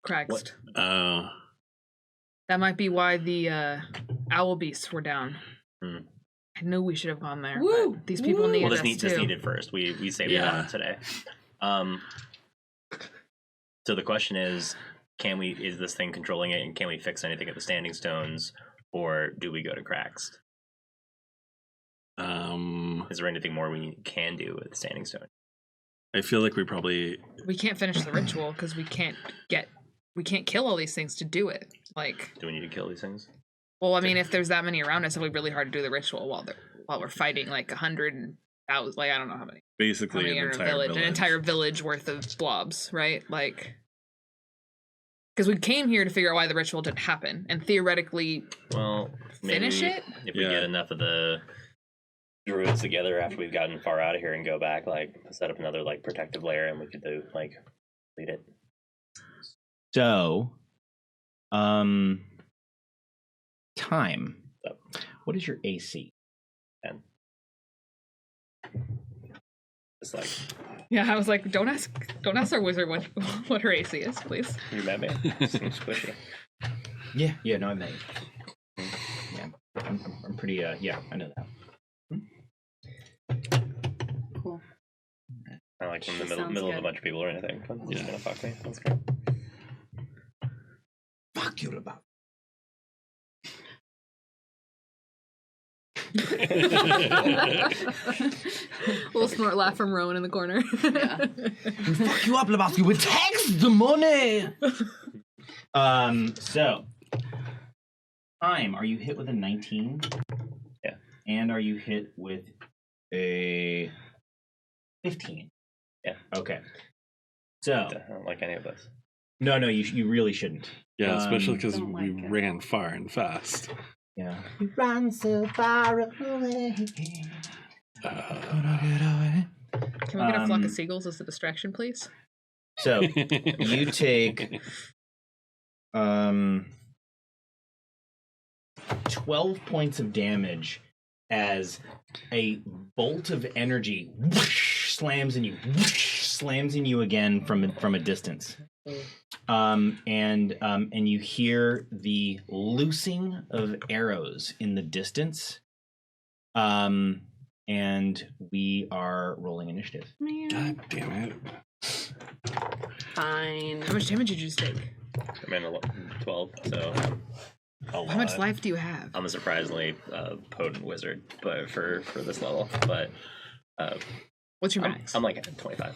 Craxed. Oh. That might be why the owl beasts were down. Hmm. I knew we should have gone there. Woo! But these people Woo! needed Well, us this too. needed first. We saved it Yeah. on today. So the question is, is this thing controlling it, and can we fix anything at the Standing Stones, or do we go to Cracks? Is there anything more we can do at the Standing Stone? I feel like we probably. We can't finish the ritual because we can't kill all these things to do it. Like, Do we need to kill these things? well, I mean, if there's that many around us, it'll be really hard to do the ritual while we're fighting like 100,000. Like, I don't know how many. Basically, An entire village worth of blobs, right? Like, because we came here to figure out why the ritual didn't happen, and theoretically, Well, maybe finish it. if we get enough of the druids together after we've gotten far out of here and go back, like set up another like protective layer, and we could do like lead it. So, time. So, What is your AC? 10. It's like Yeah, I was like, don't ask our wizard what her AC is, please. you met me. Seems squishy. Yeah, no, I met you. Yeah, I'm pretty. Yeah, I know that. Cool. Not like in the Sounds middle of a good. bunch of people or anything. He's gonna fuck me. That's great. Fuck you about. Little snort laugh from Rowan in the corner. Yeah. Fuck you up, Lebowski. We tax the money. So, time. Are you hit with a 19? Yeah. And are you hit with a 15? Yeah. Okay. So, I don't like any of this. no, you really shouldn't. Yeah, especially because Don't we like it. ran far and fast. Yeah. You run so far away. Can we get a flock of seagulls as a distraction, please? So you take 12 points of damage as a bolt of energy whoosh, slams in you again from a distance. And you hear the loosing of arrows in the distance. And we are rolling initiative. God damn it. Fine. How much damage did you just take? I'm in 12, so How much life do you have? I'm a surprisingly potent wizard, but for this level. But What's your max? I'm like at 25.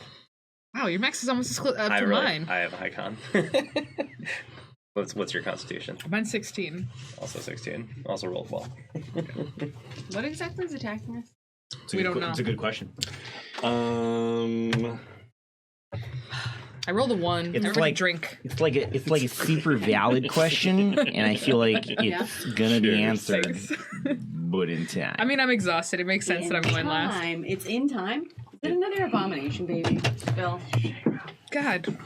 Wow, your max is almost as close to I mine. I have a high con. What's your constitution? Mine's 16. Also 16. Also rolled well. What exactly is attacking us? We don't know. It's a good question. I rolled a 1. It's Everybody like- drink. It's like a super valid question, and I feel like it's gonna be answered, Thanks. but in time. I mean, I'm exhausted. It makes sense that I'm going last. Time. It's in time. Is it another abomination, baby? Bill, God,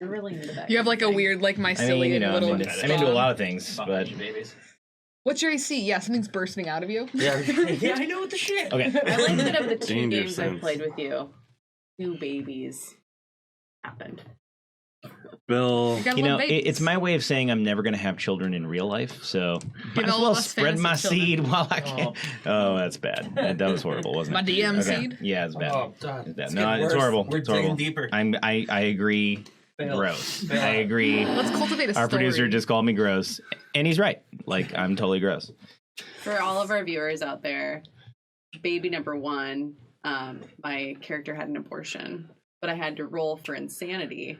you're really into that. you have like a weird, like mycelium I'm little. into a lot of things, but babies. What's your AC? Yeah, something's bursting out of you. yeah, I know what the shit. Okay, I like that of the 2 Danger games I've sense. played with you, 2 babies happened. Bill. You gotta you know, love babies. it's my way of saying I'm never gonna have children in real life, so might Give as all well of us spread my fantasy children. seed while I can. Oh, that's bad. That was horrible, wasn't My it? DM seed? Yeah, it's bad. Oh, God. It's bad. It's No, getting it's worse. horrible. We're It's horrible. digging deeper. I agree. gross. I agree. Let's cultivate a Our story. producer just called me gross, and he's right. Like, I'm totally gross. For all of our viewers out there, baby number 1, my character had an abortion, but I had to roll for insanity.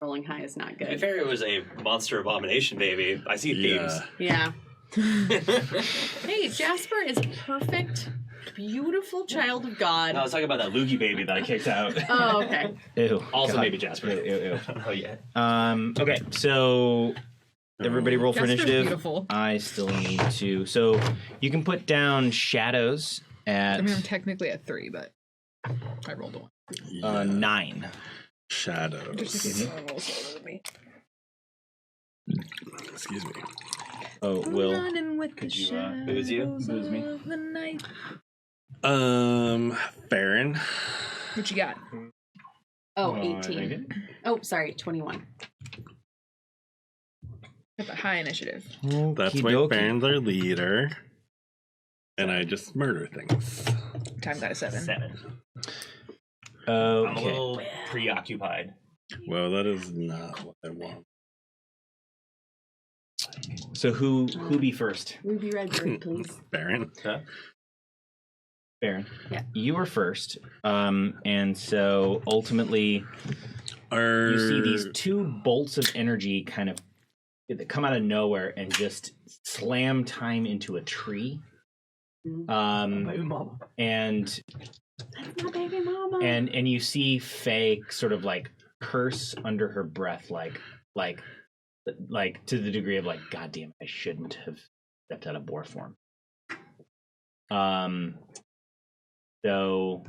Rolling high is not To be good. fair, it was a monster abomination baby. I see themes. Yeah. Hey, Jasper is a perfect, beautiful child of God. No, I was talking about that loogie baby that I kicked out. Oh, okay. Ew. Also God. maybe Jasper. Ew, ew, ew. Oh, yeah. Okay, so everybody roll for Jasper's initiative. beautiful. I still need to. So you can put down shadows at I mean, I'm technically at 3, but I rolled a 1. 9. Shadows. Excuse Excuse me. Oh, Will. Running with Could the you, booze you? shadows Booze me. of the night. Farron. What you got? Oh, I 18. think it- Oh, sorry, 21. Got the high initiative. That's why Okey-dokey. Farron's our leader. And I just murder things. Time got a 7. 7. I'm a Okay. little preoccupied. Well, that is not what I want. So who be first? Ruby red bird, please. Farron. Baron. Yeah. You were first. And so ultimately you see these 2 bolts of energy kind of that come out of nowhere and just slam time into a tree. Mama. And That's my baby mama. and you see Faye sort of like curse under her breath, like to the degree of like, God damn, I shouldn't have stepped out of boar form. So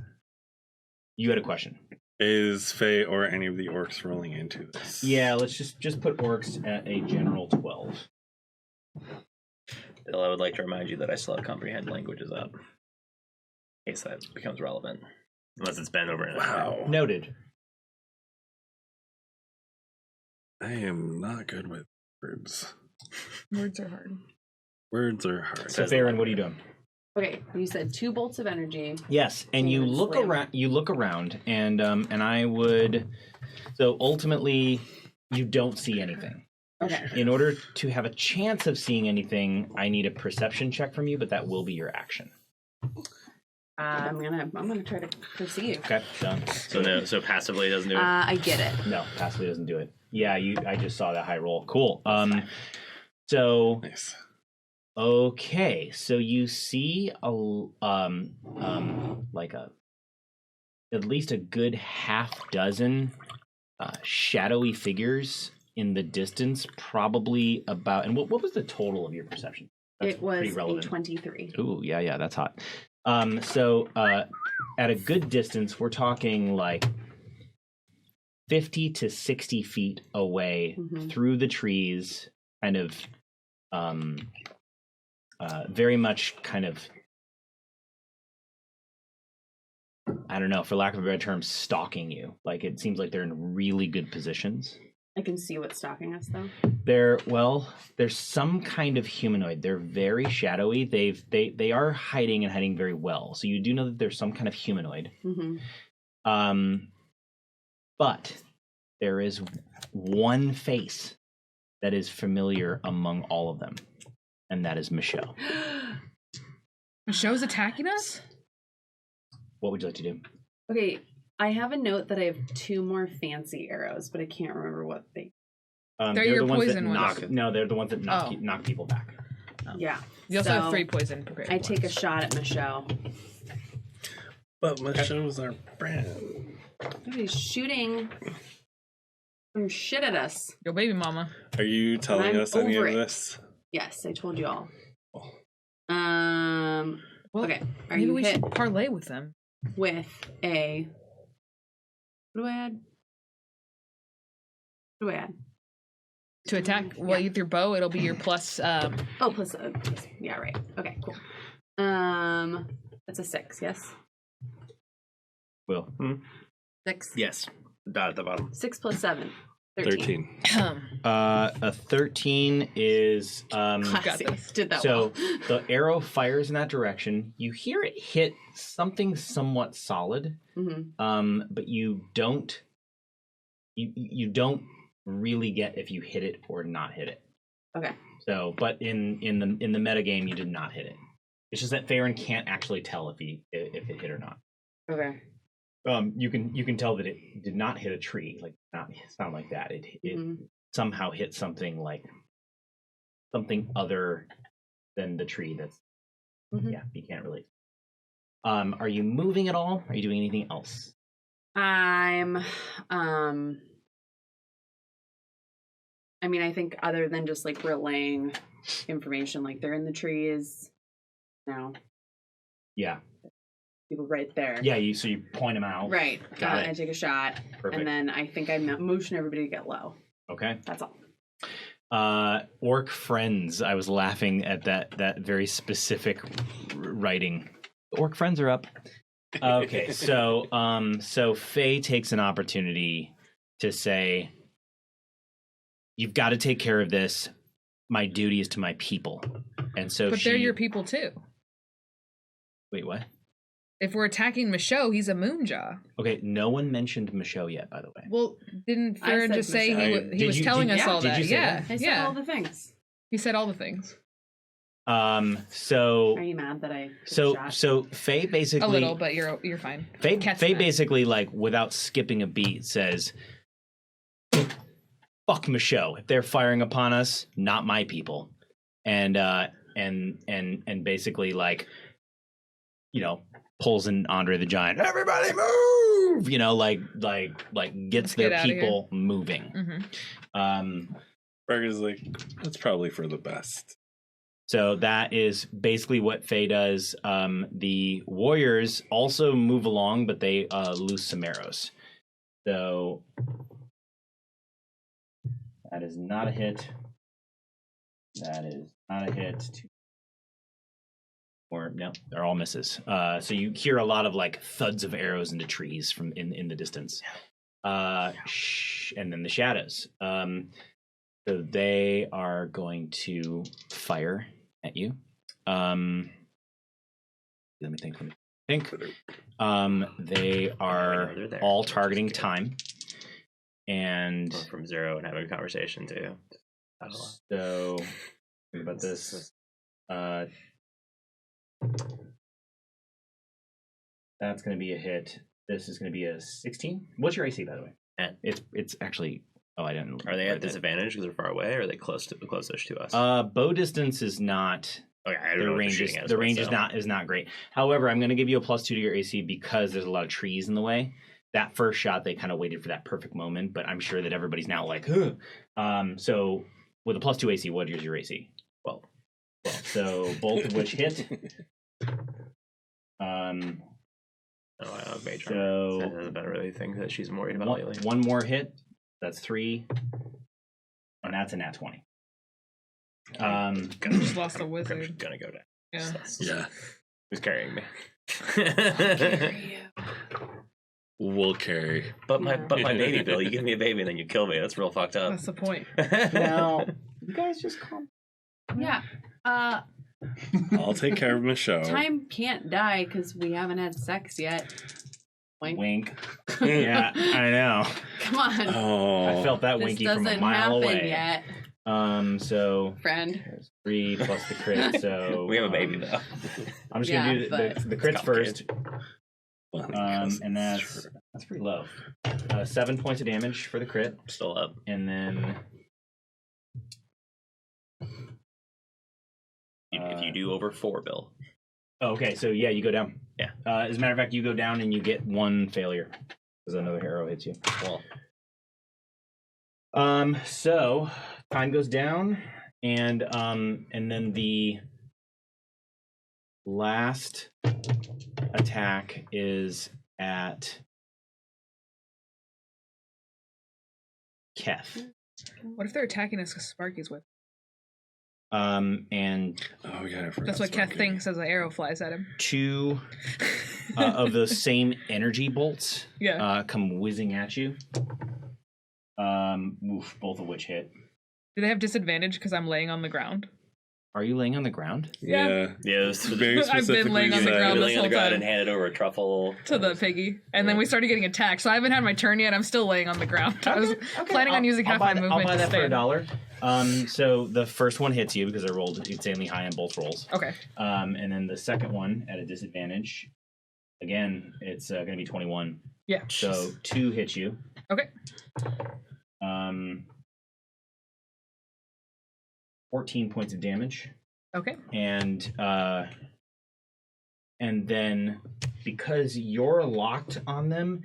you had a question. Is Faye or any of the orcs rolling into this? Yeah, let's just put orcs at a general 12. Bill, I would like to remind you that I still have comprehend languages up. In case that becomes relevant. Unless it's been over in Wow. Noted. I am not good with words. Words are hard. Words are hard. So Farron, what are you doing? Okay, you said 2 bolts of energy. Yes, and you look Slam. around. You look around, and I would. So ultimately, you don't see anything. Okay. In order to have a chance of seeing anything, I need a perception check from you, but that will be your action. I'm gonna try to perceive. Okay, done. So passively it doesn't do it. I get it. No, passively doesn't do it. Yeah, I just saw that high roll. Cool. So Nice. okay, so you see at least a good half dozen shadowy figures in the distance, probably about. And what was the total of your perception? That's It was pretty a relevant. 23. Ooh, yeah, that's hot. So at a good distance, we're talking like 50 to 60 feet away through the trees, kind of very much kind of, I don't know, for lack of a better term, stalking you. Like, it seems like they're in really good positions. I can see what's stalking us, though. There's some kind of humanoid. They're very shadowy. They are hiding and hiding very well. So you do know that there's some kind of humanoid. But there is one face that is familiar among all of them, and that is Michelle. Michelle's attacking us? What would you like to do? Okay, I have a note that I have 2 more fancy arrows, but I can't remember what they. They're your the ones that poison ones. knock. No, they're the ones that knock Oh. knock people back. Yeah. You also have So, 3 poison prepared. I take a shot at Michelle. But Michelle's our friend. He's shooting some shit at us. Yo, baby mama. Are you telling I'm us any of over it. this? Yes, I told you all. Well, Okay, are maybe you we hit should parlay with them. with a? What do I add? What do I add? To attack, well, with your bow, it'll be your plus. Oh, plus, yeah, right. Okay, cool. That's a 6. Yes. Will. 6. Yes. Dot at the bottom. 6 plus 7. 13. 13. A 13 is Classy. this. Did that so well. the arrow fires in that direction. You hear it hit something somewhat solid, Mm-hmm. but you don't you don't really get if you hit it or not hit it. Okay. So, but in the meta game, you did not hit it. It's just that Farron can't actually tell if it hit or not. Okay. You can tell that it did not hit a tree. Like it's not like that. It somehow hit something like something other than the tree. That's yeah. You can't really. Are you moving at all? Are you doing anything else? I'm I mean, I think other than just like relaying information, like they're in the trees now. Yeah. People right there. Yeah. So you point them out. Right. Got it. I take a shot, Perfect. and then I think I motion everybody to get low. Okay. That's all. Orc friends. I was laughing at that very specific writing. The orc friends are up. Okay, so Faye takes an opportunity to say, "You've got to take care of this. My duty is to my people." And so, But they're your people too. Wait, what? If we're attacking Michaud, he's a Moonjaw. Okay, no one mentioned Michaud yet, by the way. Well, didn't Farron said just say Michaud. he was telling us all did that? you say Yeah, that? I said all the things. He said all the things. So Are you mad that I so took a shot? so Faye basically A little, but you're fine. Faye Catching that. basically, like, without skipping a beat, says, "Fuck Michaud. If they're firing upon us, not my people." And basically, like, pulls in Andre the Giant. Everybody move! Like gets their get outta people moving. Mm-hmm. Burger's like, that's probably for the best. So that is basically what Faye does. The warriors also move along, but they lose some arrows. So that is not a hit. That is not a hit. Or no, they're all misses. So you hear a lot of like thuds of arrows into trees from in the distance. And then the shadows. So they are going to fire at you. Let me think. They are all targeting time. And We're from zero and having a conversation too. so think about this. That's going to be a hit. This is going to be a 16. What's your AC, by the way? 10. It's actually. Oh, I didn't. Are they at disadvantage because they're far away, or are they closest to us? Bow distance is not. Okay, I don't The know what range they're is shooting at the us range with, is so. not great. However, I'm going to give you a +2 to your AC because there's a lot of trees in the way. That first shot, they kind of waited for that perfect moment, but I'm sure that everybody's now like, huh. So with a +2 AC, what is your AC? 12. So both of which hit. Oh, I don't have mage So- armor. That doesn't really think that she's worried about lately. One more hit. That's 3. And that's a nat 20. Just lost a I'm wizard. gonna go down. Yeah. Yeah. Who's carrying me? We'll carry. But my baby, Bill. You give me a baby and then you kill me. That's real fucked up. That's the point. Now, you guys just calm. Yeah. I'll take care of Michaud. Time can't die because we haven't had sex yet. Wink. Wink. Yeah, I know. Come on. Oh. I felt that This winky from a doesn't mile happen away. yet, So friend. there's 3 plus the crit. So We have a baby though. I'm just Yeah, gonna do the crits It's first. Well, And that's pretty low. 7 points of damage for the crit, Still up. and then If you do over 4, Bill. okay, so yeah, you go down. Yeah. As a matter of fact, you go down and you get 1 failure because another arrow hits you. Well, So time goes down, and then the last attack is at Keth. What if they're attacking us because Sparky's with? And oh yeah, I forgot That's what Keth Sparky. thinks as an arrow flies at him. 2 of those same energy bolts Yeah. come whizzing at you. Both of which hit. Do they have disadvantage because I'm laying on the ground? Are you laying on the ground? Yeah. Yeah, this was Very I've been laying on the specifically ground said- this laying on whole the ground time. and handed over a truffle To the piggy, and then we started getting attacked. So I haven't had my turn yet. I'm still laying on the ground. I was planning on using half my movement I'll buy to that for stand. $1. So the first one hits you because I rolled insanely high on both rolls. Okay. And then the second one at a disadvantage. Again, it's going to be 21. Yeah. So 2 hits you. Okay. 14 points of damage. Okay. And then because you're locked on them,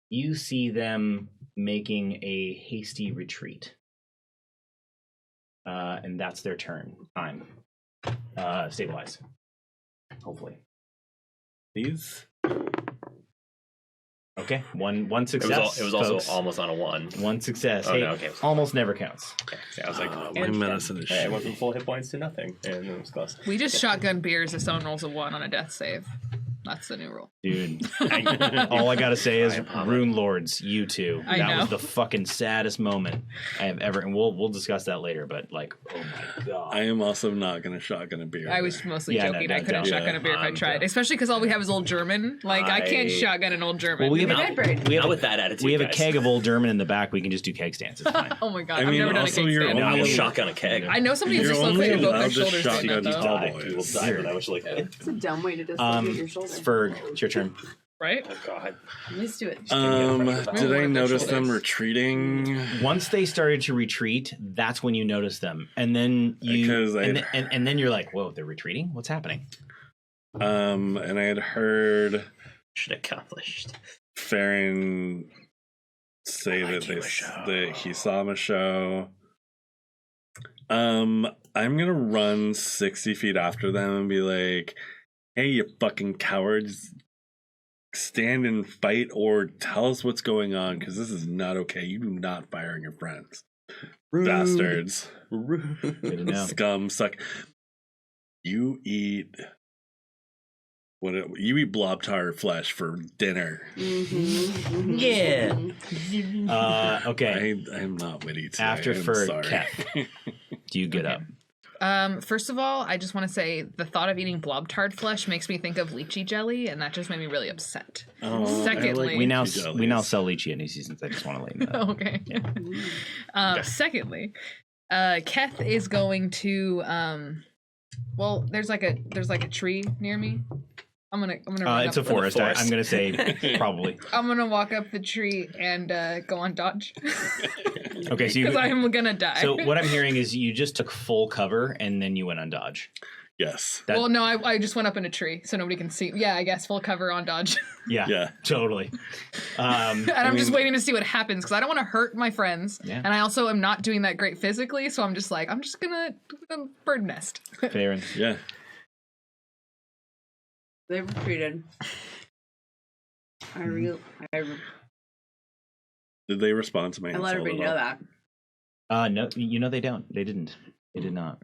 you see them making a hasty retreat. And that's their turn. Time. Stabilize. Hopefully. These? Okay. One success. It was also folks. almost on a 1. One success. Oh, Hey, no, okay. almost never counts. Yeah, I was like, my medicine is hey, I shit. went from full hit points to nothing, and it was close. We just shotgun beers if someone rolls a 1 on a death save. That's the new rule. Dude, all I gotta say is, I am Rune Lords, you two. I That know. was the fucking saddest moment I have ever. And we'll discuss that later. But like, oh my god, I am also not going to shotgun a beer. I was mostly Yeah, joking. no, I couldn't don't. shotgun a beer if I tried, especially because all we have is Old German. Like I can't shotgun an Old German. Well, we have Maybe a, Redbird. we have Not a, with that attitude, we have a guys. keg of Old German in the back. We can just do keg stands. It's fine. Oh my god, I I've mean, never done a also cake you're stand. I will only- shotgun a keg. I know somebody who's You're dislocated only both their allowed to shoulders doing shotgun that though. tall Die. boys. You will die, but I wish like, It's a dumb way to dislocate your shoulder. Ferg, it's your turn. Right? oh god. I'm used to it. Did I One of their notice them shoulders. retreating? Once they started to retreat, that's when you notice them, and then you Because and then you're like, whoa, they're retreating. What's happening? And I had heard Mission accomplished. Farron say Like that you a show. that he saw him a show. I'm gonna run 60 feet after them and be like, "Hey, you fucking cowards! Stand and fight, or tell us what's going on, because this is not okay. You do not fire on your friends, bastards, Good to know. scum, suck. You eat." You eat Blob-Taurs flesh for dinner. Mm-hmm. Yeah. Okay. I'm not witty today. After I'm Ferg, sorry. Keth, do you get up? First of all, I just want to say the thought of eating Blob-Tard flesh makes me think of lychee jelly, and that just made me really upset. Oh, Secondly- I like We now jellies. sell lychee at New Seasons. I just want to let you know. Okay. Secondly, Keth is going to well, there's like a tree near me. I'm gonna run It's up a forest. forest. I'm gonna say probably. I'm gonna walk up the tree and go on dodge Okay, so because I'm gonna die. so what I'm hearing is you just took full cover and then you went on dodge. Yes. That- well, no, I just went up in a tree so nobody can see. Yeah, I guess full cover on dodge. Yeah, Yeah. totally. And I'm just waiting to see what happens because I don't want to hurt my friends, Yeah. and I also am not doing that great physically. So I'm just gonna bird nest. Farron. Yeah. They retreated. I Did they respond to my let insult everybody at know all? that. No, you know they don't. They didn't. They did not.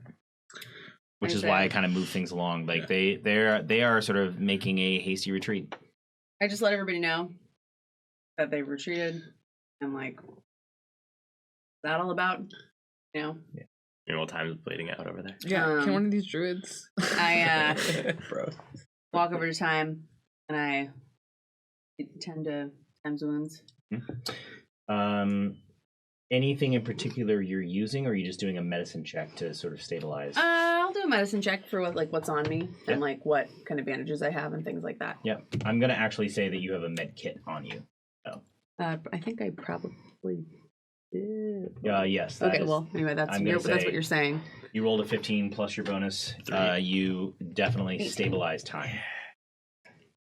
Which is why I kind of move things along. Like they are sort of making a hasty retreat. I just let everybody know that they retreated. I'm like, what's that all about? You know? You know what time is bleeding out over there? Yeah, can one of these druids? I Bro. walk over to Time and I tend to Time's wounds. Anything in particular you're using, or are you just doing a medicine check to sort of stabilize? I'll do a medicine check for what's on me Yeah. and like what kind of bandages I have and things like that. Yep. I'm gonna actually say that you have a med kit on you. I think I probably did. Yes. that Okay, is- well, anyway, that's I'm gonna that's say- what you're saying. You rolled a 15 plus your bonus. You definitely stabilize time.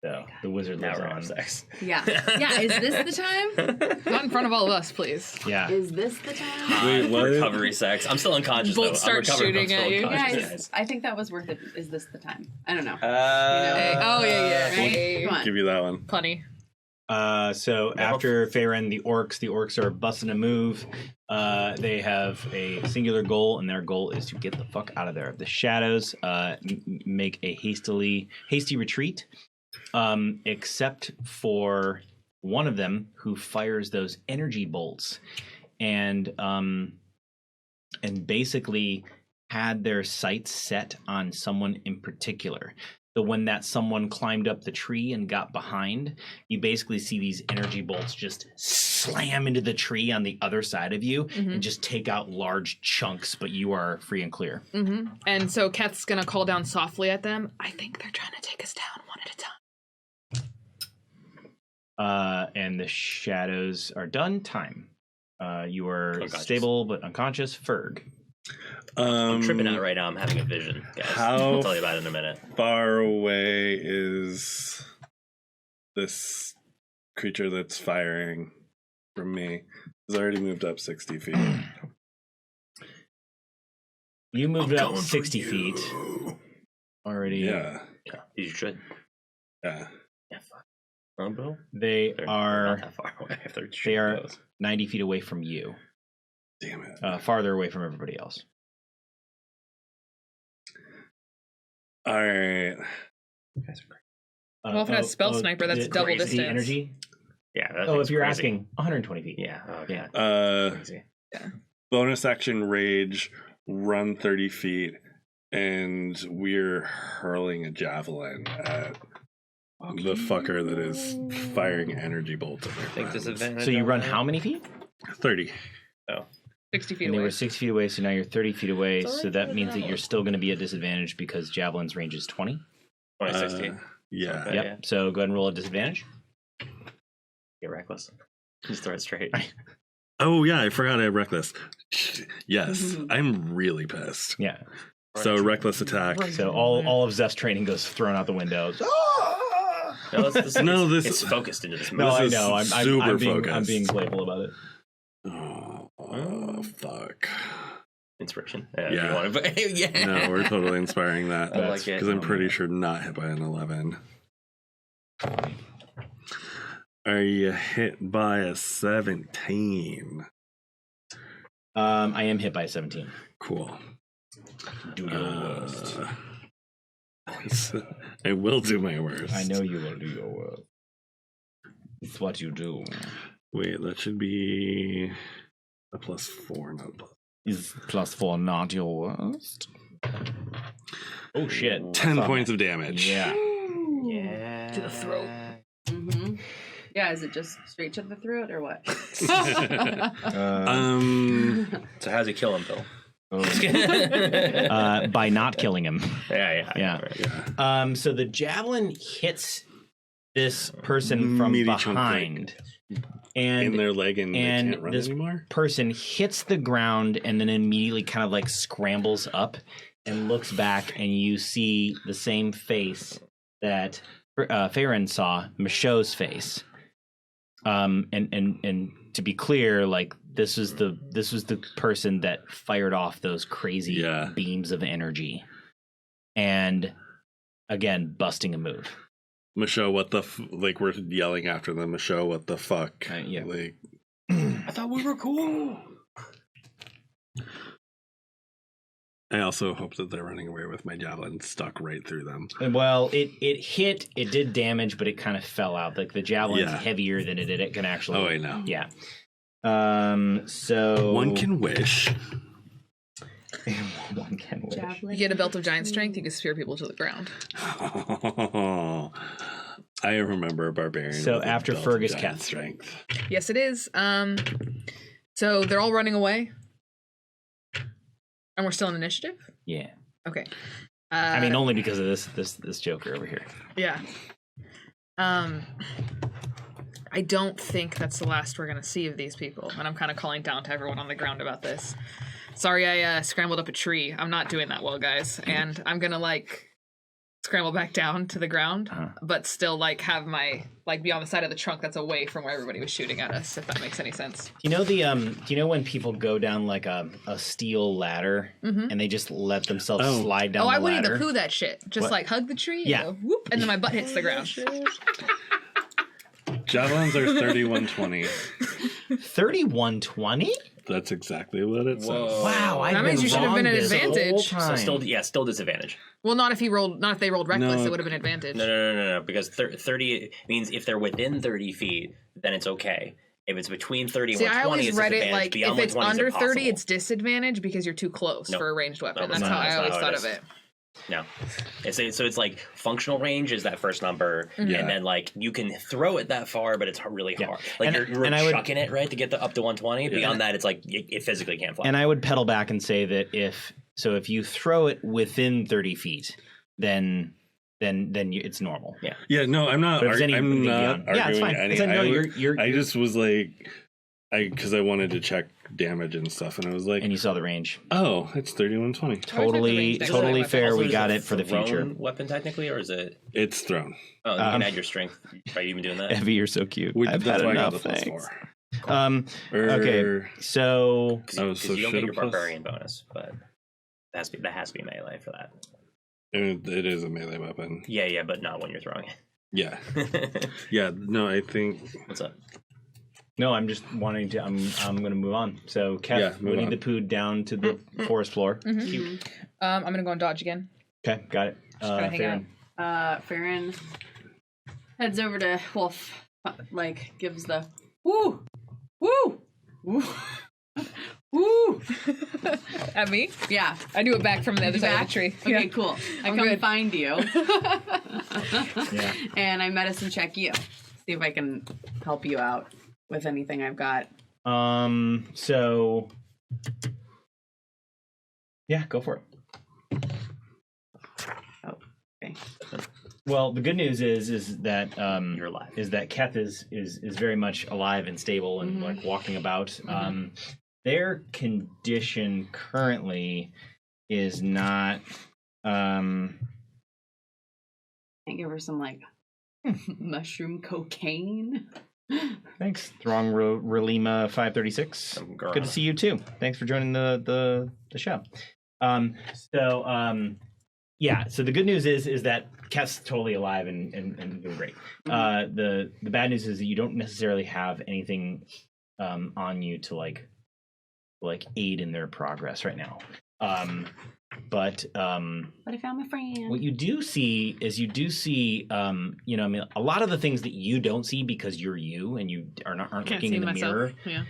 So the wizard Now lives we're on. having sex. Yeah. Yeah, is this the time? Not in front of all of us, please. Yeah. Is this the time? Wait, what? Recovery sex. I'm still unconscious Bolts though. start I'm recovering, shooting I'm still at you. unconscious, Guys, I think that was worth it. Is this the time? I don't know. Hey, oh yeah, Right? hey. Come on. Give you that one. Funny. So after Farron, the orcs are busting a move. They have a singular goal, and their goal is to get the fuck out of there. The shadows make a hasty retreat, except for one of them who fires those energy bolts, and basically had their sights set on someone in particular. So when that someone climbed up the tree and got behind, you basically see these energy bolts just slam into the tree on the other side of you and just take out large chunks, but you are free and clear. And so Keth's gonna call down softly at them. I think they're trying to take us down one at a time. And the shadows are done. Time. You are Unconscious. stable but unconscious. Ferg. I'm tripping out right now. I'm having a vision, guys. I'll tell you about it in a minute. Far away is this creature that's firing from me? It's already moved up 60 feet. You moved up 60 feet. Already. Yeah. Yeah, you should. Yeah. Yeah, fuck. Bill? They They're are. not that far away. If they're They are close. 90 feet away from you. Damn it. Farther away from everybody else. All right. You guys are great. Well, if it has spell sniper, that's double the distance. energy. Yeah. That Oh, thing's if you're crazy. asking, 120 feet. Yeah. Okay. Uh, Crazy. bonus action rage, run 30 feet, and we're hurling a javelin at the fucker that is firing energy bolts at I their think friends. disadvantage. So you on run that? how many feet? 30. 60 feet And they away. were 6 feet away, so now you're 30 feet away. It's all So right that for means that javelin. you're still going to be at disadvantage because javelin's range is 20. 2016. Yeah. Okay. Yep. yeah. So go ahead and roll a disadvantage. Get reckless. Just throw it straight. Oh, yeah, I forgot I have reckless. Yes, I'm really pissed. Yeah. So, reckless attack. So all of Zeph's training goes thrown out the window. No, this- it's focused into this No, movie. I is know. I'm super being, I'm focused. being playful about it. Oh, fuck. Inspiration. Yeah. Yeah. You want to, yeah. No, we're totally inspiring that. I like it. Because I'm pretty sure not hit by an 11. Are you hit by a 17? I am hit by a 17. Cool. Do your worst. I will do my worst. I know you will do your worst. It's what you do. Wait, that should be a +4, not a plus. Is +4 not your worst? Oh shit. 10 points of damage. Yeah. Yeah. To the throat. Mm-hmm. Yeah, is it just straight to the throat or what? So how's he kill him, Phil? By not killing him. Yeah. Yeah. So the javelin hits this person from Meaty chunk behind, in and their leg, and they and can't run this anymore? person hits the ground and then immediately kind of like scrambles up and looks back, and you see the same face that Farron saw, Michaud's face. And to be clear, like this was the person that fired off those crazy beams of energy, and again busting a move. Michaud, what the like? We're yelling after them. Michaud, what the fuck? Yeah. Like, I thought we were cool. I also hope that they're running away with my javelin stuck right through them. Well, it did damage, but it kind of fell out. Like the javelin's heavier than it can actually. Oh, I know. Yeah. So one can wish. One can wish. You get a belt of giant strength, you can spear people to the ground. I remember a barbarian. So with a after belt of Fergus, giant Keth. strength. Yes, it is. So they're all running away. And we're still in initiative? Yeah. Okay. I mean, only because of this Joker over here. Yeah. I don't think that's the last we're gonna see of these people, and I'm kind of calling down to everyone on the ground about this. Sorry, I scrambled up a tree. I'm not doing that well, guys, and I'm gonna like scramble back down to the ground, but still like have my like be on the side of the trunk that's away from where everybody was shooting at us. If that makes any sense. Do you know the do you know when people go down like a steel ladder and they just let themselves slide down Oh, the I Winnie ladder? the Pooh that shit. Just What? like hug the tree, Yeah. and go, whoop, and then my butt hits the ground. Javelins are 3120. 3120? That's exactly what it says. Wow, I've That means been you should have wrong been at this advantage. whole So time. still disadvantage. Well, not if they rolled reckless, No. it would have been advantage. No. Because 30 means if they're within 30 feet, then it's okay. If it's between 30 and See, I 120, always it's read it disadvantage. like Beyond if it's 120 is under 30, impossible. it's disadvantage because you're too close Nope. for a ranged weapon. No, That's that's how not- I that's not always how it thought is. of it. No, so it's like functional range is that first number, Yeah. and then like you can throw it that far, but it's really hard. Like And- you're and I would- chucking it right to get up to 120. Beyond that, it's like it physically can't fly. And I would pedal back and say that if you throw it within 30 feet, then it's normal. Yeah. Yeah, no, I'm not. But if it's I'm anything not beyond- arguing yeah, it's fine. any. It's like, no, you're I just was like, because I wanted to check damage and stuff, and I was like, and you saw the range. oh, it's 3120. Totally range next totally weapon. fair. Also, We is got a it for the thrown future. weapon technically, or is it? It's thrown. Oh, you can add your strength by even doing that. Evie, you're so cute. Which, I've that's had why I got enough. the plus Thanks. 4. Okay, so Oh, so you don't get should your a plus- barbarian bonus, but that has to be melee for that. It is a melee weapon. Yeah, but not when you're throwing Yeah, it. yeah. No, I think What's up? no, I'm just wanting to. I'm going to move on. So, Keth, Yeah, move Winnie on. the Pooh down to the forest floor. I'm gonna go and dodge again. Okay, got it. gonna hang Farron. Farron heads over to Wolf, like gives the woo, woo, woo, woo. At me? Yeah. I do it back from the other You side back? of the tree. Okay, Yeah. cool. I I'm come good. find you. Yeah. And I medicine check you. See if I can help you out with anything I've got. So, yeah, go for it. Oh, okay. Well, the good news is that You're alive. is that Keth is very much alive and stable and like walking about. Their condition currently is not. Can't give her some like mushroom cocaine. Thanks, Throng Relima 536. Girl. Good to see you too. Thanks for joining the show. Yeah. So the good news is that Keth's totally alive and doing great. The bad news is that you don't necessarily have anything on you to like aid in their progress right now. But But I found my friend. what you do see is I mean, a lot of the things that you don't see because you're you and you aren't Can't looking see in the myself. mirror. Yeah.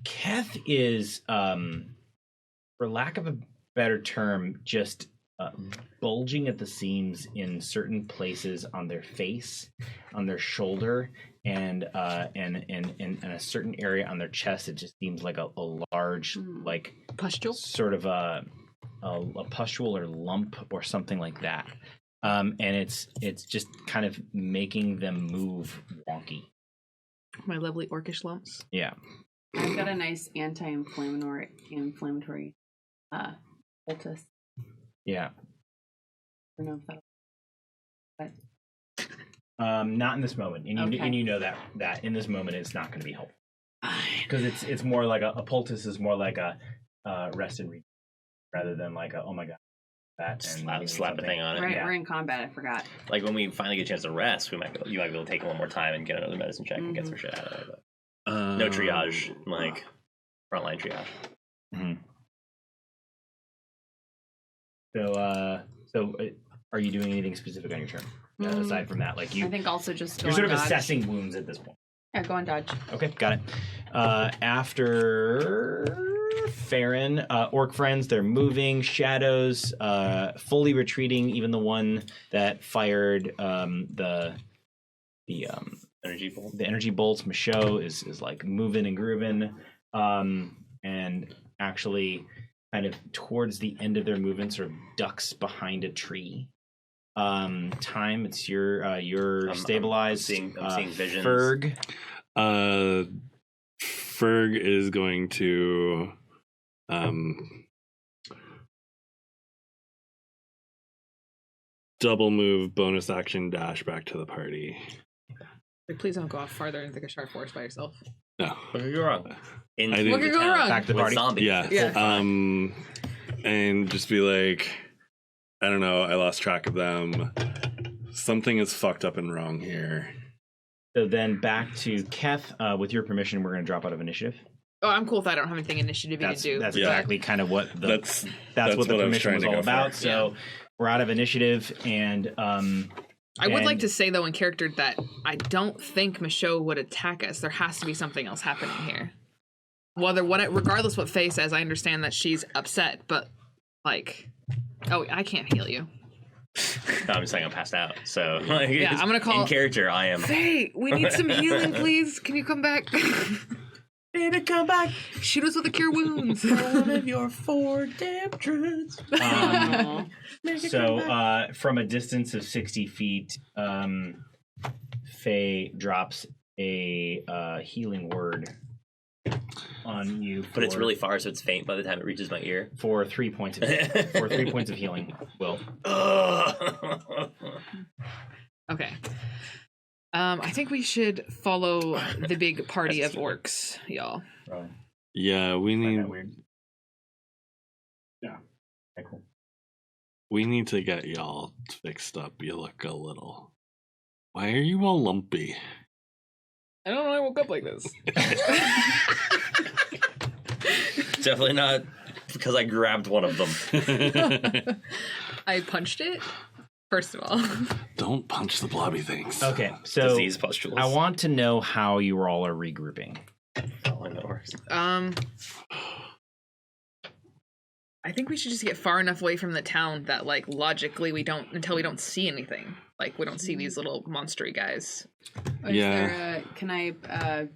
Keth is, for lack of a better term, just bulging at the seams in certain places on their face, on their shoulder, and in a certain area on their chest. It just seems like a large, like Pustule? sort of a pustule or lump or something like that. And it's just kind of making them move wonky. My lovely orcish lumps. Yeah. I've got a nice anti-inflammatory poultice. Yeah. I don't know if that'll. But Not in this moment, and Okay. you know that in this moment it's not going to be helpful because it's more like a poultice is more like a rest and read rather than like a oh my god that and Slap a thing on it. right, Yeah. we're in combat. I forgot. Like when we finally get a chance to rest, you might be able to take a little more time and get another medicine check and get some shit out of it. But no triage, like frontline triage. Mhm. So are you doing anything specific on your turn aside from that? Like I think also just go you're sort on of dodge. assessing wounds at this point. Yeah, go on dodge. Okay, got it. After Farron, orc friends, they're moving. Shadows, fully retreating. Even the one that fired the Energy bolt. the energy bolts. Michaud is like moving and grooving, and actually kind of towards the end of their movement, sort of ducks behind a tree. Time, it's your stabilized. I'm seeing visions. Ferg. Ferg is going to double move, bonus action, dash back to the party. Like, please don't go off farther into the Kashar Forest by yourself. No. What could go wrong? Into I didn't- What could the go town wrong? Back to the with party. zombies. Yeah. Yeah. And just be like, I don't know, I lost track of them. Something is fucked up and wrong here. So then back to Keth. With your permission, we're going to drop out of initiative. Oh, I'm cool if I don't have anything initiative to do. That's Yeah. exactly kind of what That's that's what the I was permission trying was to all go about. for. So we're out of initiative, and I would like And- to say, though, in character that I don't think Michaud would attack us. There has to be something else happening here. Regardless what Faye says, I understand that she's upset, but, like... Oh, I can't heal you. No, I'm just saying I'm passed out. So, like, Yeah, I'm gonna call- in character. I am. Faye, we need some healing, please. Can you come back? Baby, come back. Shoot us with a cure wounds. One of your 4 damn truths. So, from a distance of 60 feet, Faye drops a healing word on you. But it's really far, so it's faint by the time it reaches my ear. For 3 points of healing. Will. Okay. I think we should follow the big party of orcs, y'all. Yeah, we Find need that weird. Yeah. Okay, cool. we need to get y'all fixed up. You look a little. Why are you all lumpy? I don't know. I woke up like this. Definitely not because I grabbed one of them. I punched it. First of all, Don't punch the blobby things. Okay, so Disease pustules. I want to know how you all are regrouping. Oh, I know it works. I think we should just get far enough away from the town that, like, logically we don't see anything. Like, we don't see these little monstery guys. Can I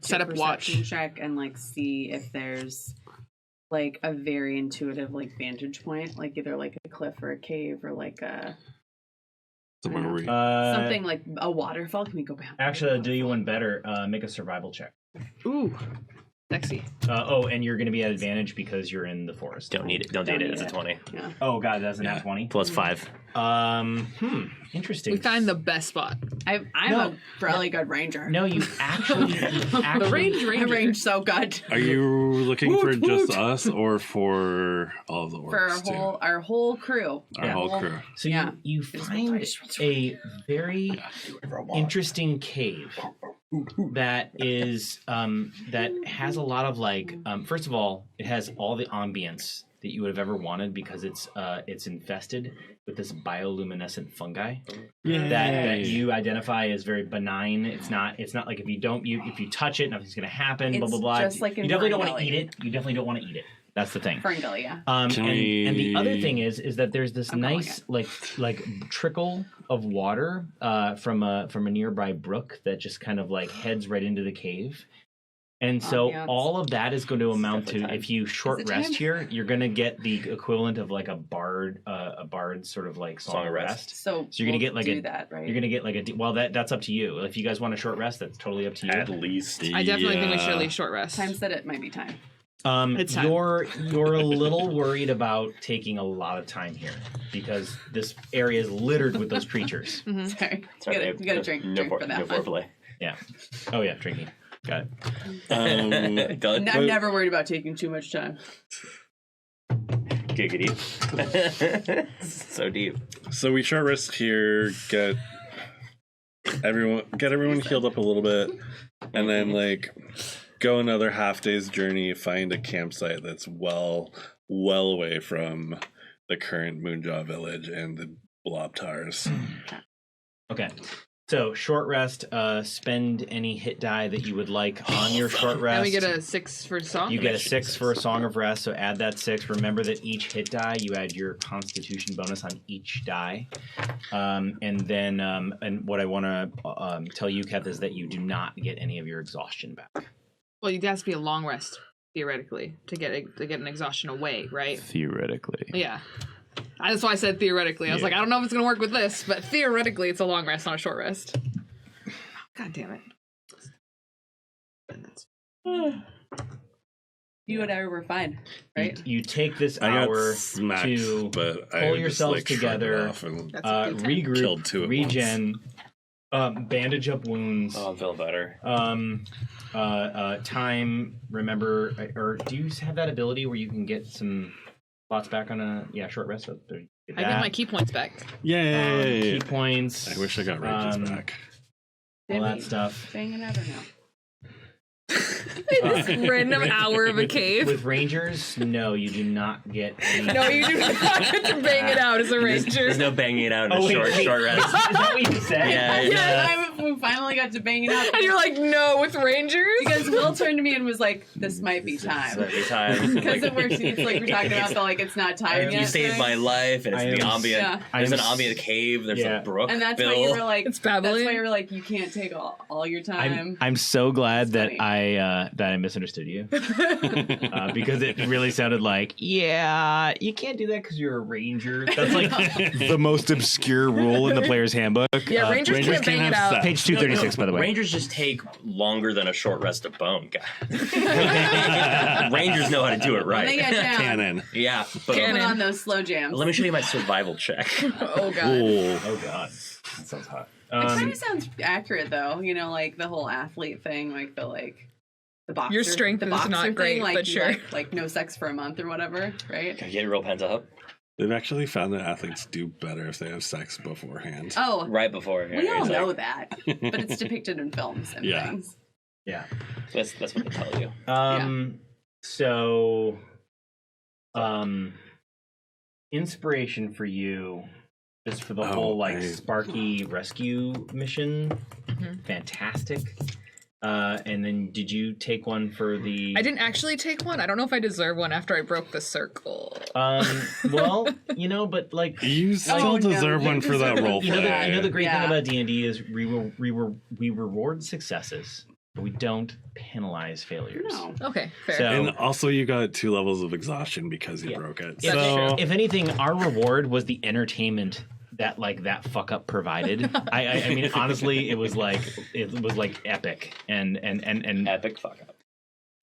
Set up watch. perception check and like see if there's like a very intuitive like vantage point, like either like a cliff or a cave or like a So where we? something like a waterfall? Can we go back? Actually, I'll do you one better. Make a survival check. Ooh, sexy. And you're going to be at advantage because you're in the forest. Don't need it. Don't date it. It's a 20. Yeah. Oh god, that's an nat 20. Plus 5. Interesting. We find the best spot. I'm No. a really good ranger. No, you actually, The range I ranger. range so good. Are you looking for just us or for all the orcs For too? our whole crew. Our whole crew. So Yeah. you find a very interesting cave that is that has a lot of like first of all, it has all the ambience that you would have ever wanted because it's infested with this bioluminescent fungi that you identify as very benign. It's not like if you touch it, nothing's gonna happen. Blah It's blah blah. just like in you definitely don't want to Ferngully. eat it. You definitely don't want to eat it. That's the thing. Ferngully, yeah. And the other thing is that there's this I'm calling nice like trickle of water from a nearby brook that just kind of like heads right into the cave. And so Ambiance. all of that is going to amount to, definitely if you short Is it rest time? here, you're going to get the equivalent of like a bard sort of like song of rest. So you're gonna we'll get like do that, right? You're going to get like well that's up to you. If you guys want a short rest, that's totally up to you. At least. I definitely think we should at least short rest. Times that it might be time. It's time. You're a little worried about taking a lot of time here because this area is littered with those creatures. Sorry. Sorry, You gotta drink for that no one. foreplay. Yeah. Oh yeah, drinking. Got it. Done. I'm never worried about taking too much time. Giggity. So deep. So we short rest here, get everyone healed up a little bit, and then like go another half day's journey, find a campsite that's well away from the current Moonjaw village and the Blob-Taurs. Okay. So short rest. Spend any hit die that you would like on your short rest. And we get a 6 for song. You get a 6 for a song of rest, so add that 6. Remember that each hit die, you add your constitution bonus on each die. And then, and what I want to tell you, Keth, is that you do not get any of your exhaustion back. Well, it has to be a long rest theoretically to get an exhaustion away, right? Theoretically. Yeah. That's why I said theoretically. I was like, I don't know if it's going to work with this, but theoretically, it's a long rest, not a short rest. God damn it. You and I were fine, right? You take this I got hour smacked, to but I pull just, yourselves like, shrugged together, it off and That's a good time. regroup, Killed 2 at regen, bandage up wounds. Oh, I'm feeling better. Time, remember, or do you have that ability where you can get some slots back on a short rest? So I get my key points back. Yay! key points. I wish I got rages back. All that stuff. Banging out or no? This random hour of a cave. With rangers, no, you do not get any. No, you do not get to bang it out as a ranger. There's no banging it out in a wait, short rest. Is that what you said? We finally got to bang it out. And you're like, no, with rangers? Because Will turned to me and was like, "This might be time." Every time. Because it's like we're talking about the like it's not time yet. You saved my life, and it's the ambient. Yeah. There's an ambient cave. There's a brook. And that's Bill. why you were like, It's babbling. That's why you were like, you can't take all your time. I'm so glad that funny. I misunderstood you because it really sounded like you can't do that because you're a ranger. That's like the most obscure rule in the player's handbook. Yeah, rangers can't bang it out. Page 236, by the way. Rangers just take longer than a short rest of bone, guy. Rangers know how to do it When they right. get down, Cannon. Yeah, but put Cannon. on those slow jams. let me show you my survival check. Oh, God. Ooh. Oh god, that sounds hot. It kind of sounds accurate though. You know, like the whole athlete thing, like the boxer. Your strength the is boxer not thing, great, like but you, sure. like no sex for a month or whatever, right? Get real pent up. They've actually found that athletes do better if they have sex beforehand. Oh, Right before. we all it's know like- that, but it's depicted in films and Yeah. things. Yeah. That's what they tell you. So, inspiration for you, just for the whole Sparky rescue mission. Fantastic. And then did you take one for the? I didn't actually take one. I don't know if I deserve one after I broke the circle. Well, but like You still Oh, no, deserve you one for that deserve role it. you know, play. the great Yeah. thing about D&D is we reward successes, but we don't penalize failures. No. Okay, fair. So- And also, you got 2 levels of exhaustion because you Yeah. broke it. That's So, true. If anything, our reward was the entertainment that that fuck up provided. I mean, honestly, it was like epic and Epic fuck up.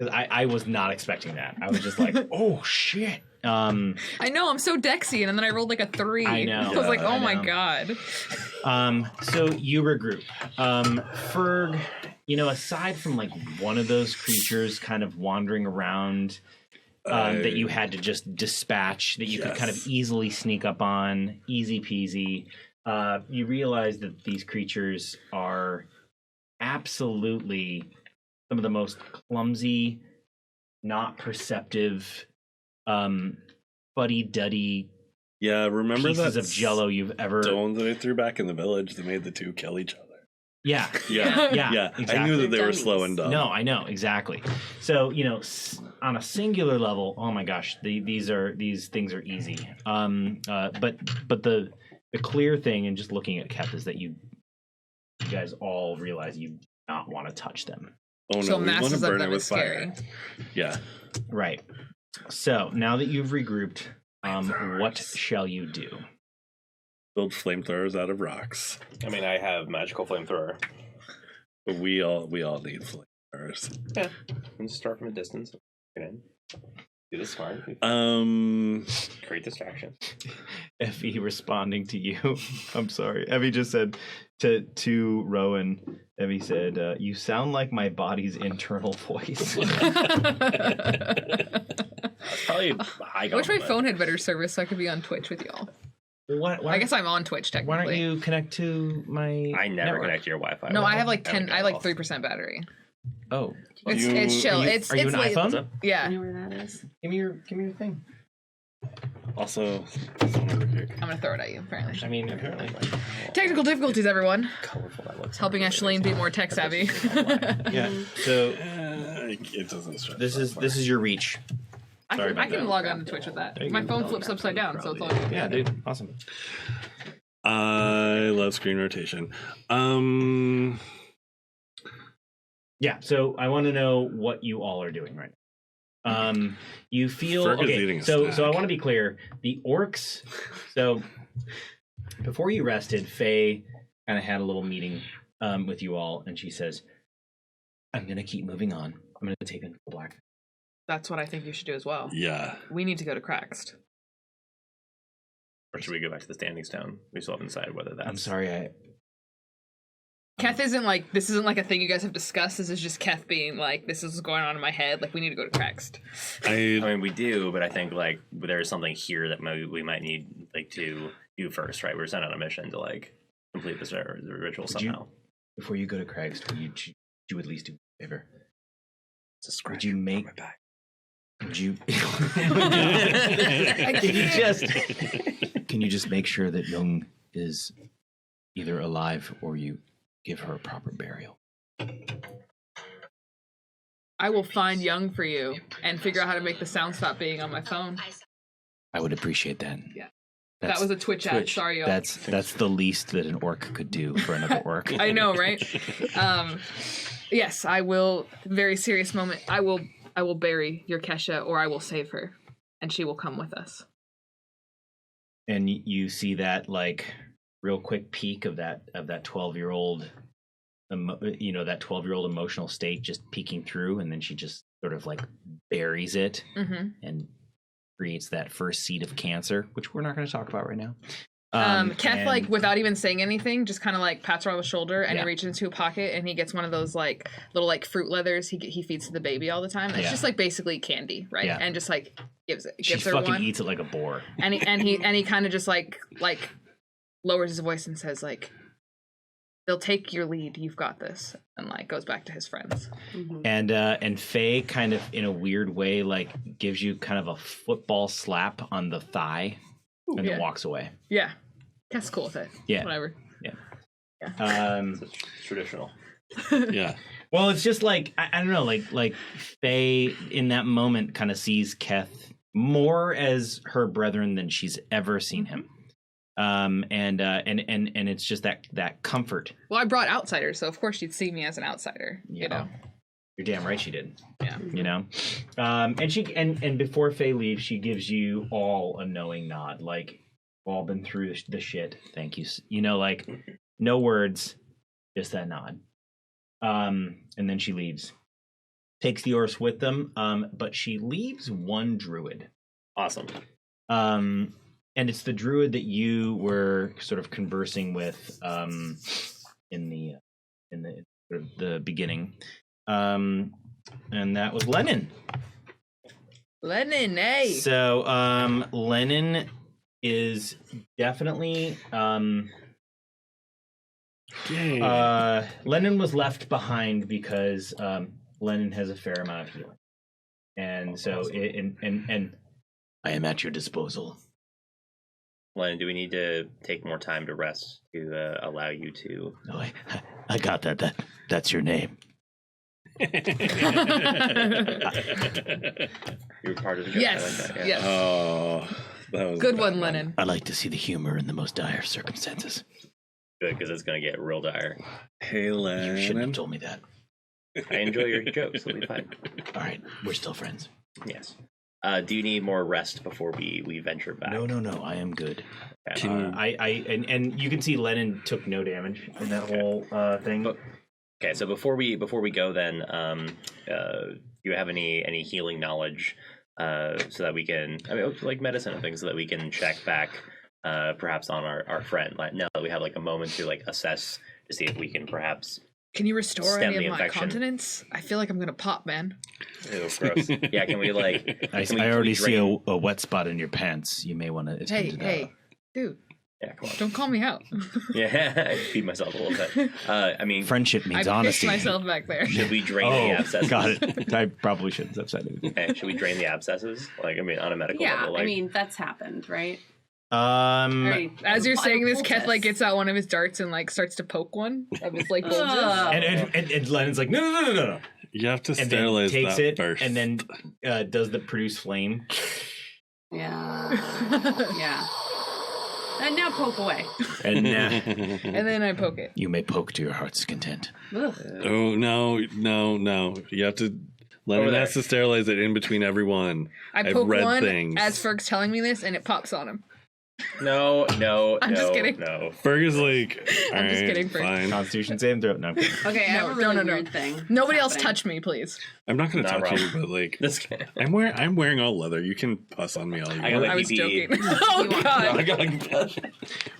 'cause I was not expecting that. I was just like, oh shit. I know, I'm so Dexy, and then I rolled like a 3. I know. I was like, I oh my know. god. So you regroup. Ferg, aside from like one of those creatures kind of wandering around that you had to just dispatch, that you could kind of easily sneak up on, easy peasy, you realize that these creatures are absolutely some of the most clumsy, not perceptive, fuddy-duddy yeah, remember pieces that of jello you've ever... stone that I threw back in the village that made the 2 kill each other? Yeah. Yeah, Yeah, I exactly. knew that they were Dummies. slow and dumb. No, I know exactly. So on a singular level, oh my gosh, these things are easy. But the clear thing, and just looking at Keth, is that you guys all realize you do not want to touch them. Oh no, So we want to masses of burn it them with is scary. fire. Yeah. Right. So now that you've regrouped, what shall you do? Build flamethrowers out of rocks. I mean, I have magical flamethrower. But we all need flamethrowers. Yeah. And just start from a distance. Get in. Do this smart. Create distraction. Effie responding to you. I'm sorry. Effie just said to Rowan, Effie said, you sound like my body's internal voice. It's probably a high I wish my compliment. phone had better service so I could be on Twitch with y'all. I guess I'm on Twitch technically. Why don't you connect to my I never network? connect to your Wi-Fi. No, I have like Never 10. get I like off. 3% battery. Oh, It's chill. Are you, It's are you it's an like, iPhone? Yeah, You know where that is? Give me your thing. Also, this one over here. I'm gonna throw it at you. Apparently, I mean, apparently. technical difficulties, everyone. Colorful that looks. Helping Ashlene be more tech savvy. Yeah. So It doesn't stretch. this is your reach. I Sorry can, about I can that. log on to Twitch with that. There you My go. phone flips upside down, so it's all good. Yeah, dude. Awesome. I love screen rotation. Yeah. So I want to know what you all are doing right now. You feel Ferg is okay. eating a So snack. I want to be clear. The orcs. So before you rested, Faye kind of had a little meeting with you all, and she says, "I'm gonna keep moving on. I'm gonna take in Black." That's what I think you should do as well. Yeah. We need to go to Craxed. Or should we go back to the standing stone? We still haven't decided whether that's. I'm sorry. Keth this isn't like a thing you guys have discussed. This is just Keth being like, this is what's going on in my head. Like, we need to go to Craxed. I mean, we do, but I think like there's something here that we might need like to do first, right? We're sent on a mission to like complete this the ritual somehow. Before you go to Craig's, would you at least do me a favor? Would you make? Could you? Can you just make sure that Young is either alive or you give her a proper burial? I will find Young for you and figure out how to make the sound stop being on my phone. I would appreciate that. Yeah. That was a Twitch ad. Sorry, y'all. That's the least that an orc could do for another orc. I know, right? Yes, I will. Very serious moment. I will bury your Kesha, or I will save her, and she will come with us. And you see that like real quick peek of that 12-year-old, that 12-year-old emotional state just peeking through, and then she just sort of like buries it and creates that first seed of cancer, which we're not going to talk about right now. Keth, like, without even saying anything, just kind of like pats her on the shoulder, and he reaches into a pocket and he gets one of those like little like fruit leathers he feeds to the baby all the time. It's just like basically candy, right? Yeah. And just like gives her fucking one. Eats it like a boar. And he kind of just like lowers his voice and says like, "They'll take your lead. You've got this," and like goes back to his friends. And Faye kind of in a weird way like gives you kind of a football slap on the thigh and then walks away. Yeah. That's cool with it. Yeah. Whatever. Yeah. It's traditional. Yeah. Well, it's just like I don't know, like Faye in that moment kind of sees Keth more as her brethren than she's ever seen him. And it's just that comfort. Well, I brought outsiders, so of course she'd see me as an outsider. You know. You're damn right she did. Yeah. You know? And before Faye leaves, she gives you all a knowing nod, like, all been through the shit. Thank you. You know, like, no words, just that nod. And then she leaves. Takes the Orcs with them, but she leaves one druid. Awesome. And it's the druid that you were sort of conversing with in the beginning. And that was Lennon. Lennon, hey. So Lennon is definitely Lennon was left behind because Lennon has a fair amount of healing. And so and I am at your disposal. Lennon, do we need to take more time to rest to allow you to? No, I got that. That's your name. You're part of the joke. Yes. I like that, yeah. Yes. Oh, that was Good one, Lennon. I like to see the humor in the most dire circumstances. Good, because it's going to get real dire. Hey, You Lennon. shouldn't have told me that. I enjoy your jokes. It'll be fine. All right, we're still friends. Yes. Do you need more rest before we venture back? No. I am good. Okay. And you can see Lennon took no damage in that whole thing. Okay, so before we go, then, do you have any healing knowledge, so that we can, like medicine and things, so that we can check back, perhaps on our friend. Like, now that we have like a moment to like assess to see if we can perhaps. Can you restore stem any the of my infection. continents? I feel like I'm gonna pop, man. Ew, gross. Yeah, can we like? I already see a wet spot in your pants. You may want to attend to that. Hey, dude. Yeah, come on. Don't call me out. Yeah, I feed myself a little bit. I mean, Friendship means I honesty. pissed myself back there. should we drain the abscesses? Got it. I probably shouldn't have said it. Okay, should we drain the abscesses? Like, I mean, on a medical Yeah, level. Like, I mean, that's happened, right? Right. As you're saying this, Keth poultice. like gets out one of his darts and like starts to poke one of his like bulges. And Lennon's like, no. You have to And then sterilize takes that it first. and then does the produce flame. Yeah. Yeah. And now poke away. And And then I poke it. you may poke to your heart's content. Ugh. Oh, no. You have to. Lennon has to sterilize it in between every one. I I've poke read one things. as Ferg's telling me this, and it pops on him. no. I'm just kidding. No. Ferg is like, I'm just kidding, Ferg. fine. Constitution saving throw. No, I'm kidding. Okay, I have a really weird thing. Nobody else happening. touch me, please. I'm not going to Not touch wrong. you, but like, This guy. I'm wearing all leather. You can puss on me all you I got, want. like, I was PPE. joking. Oh want- god. I got like, Puss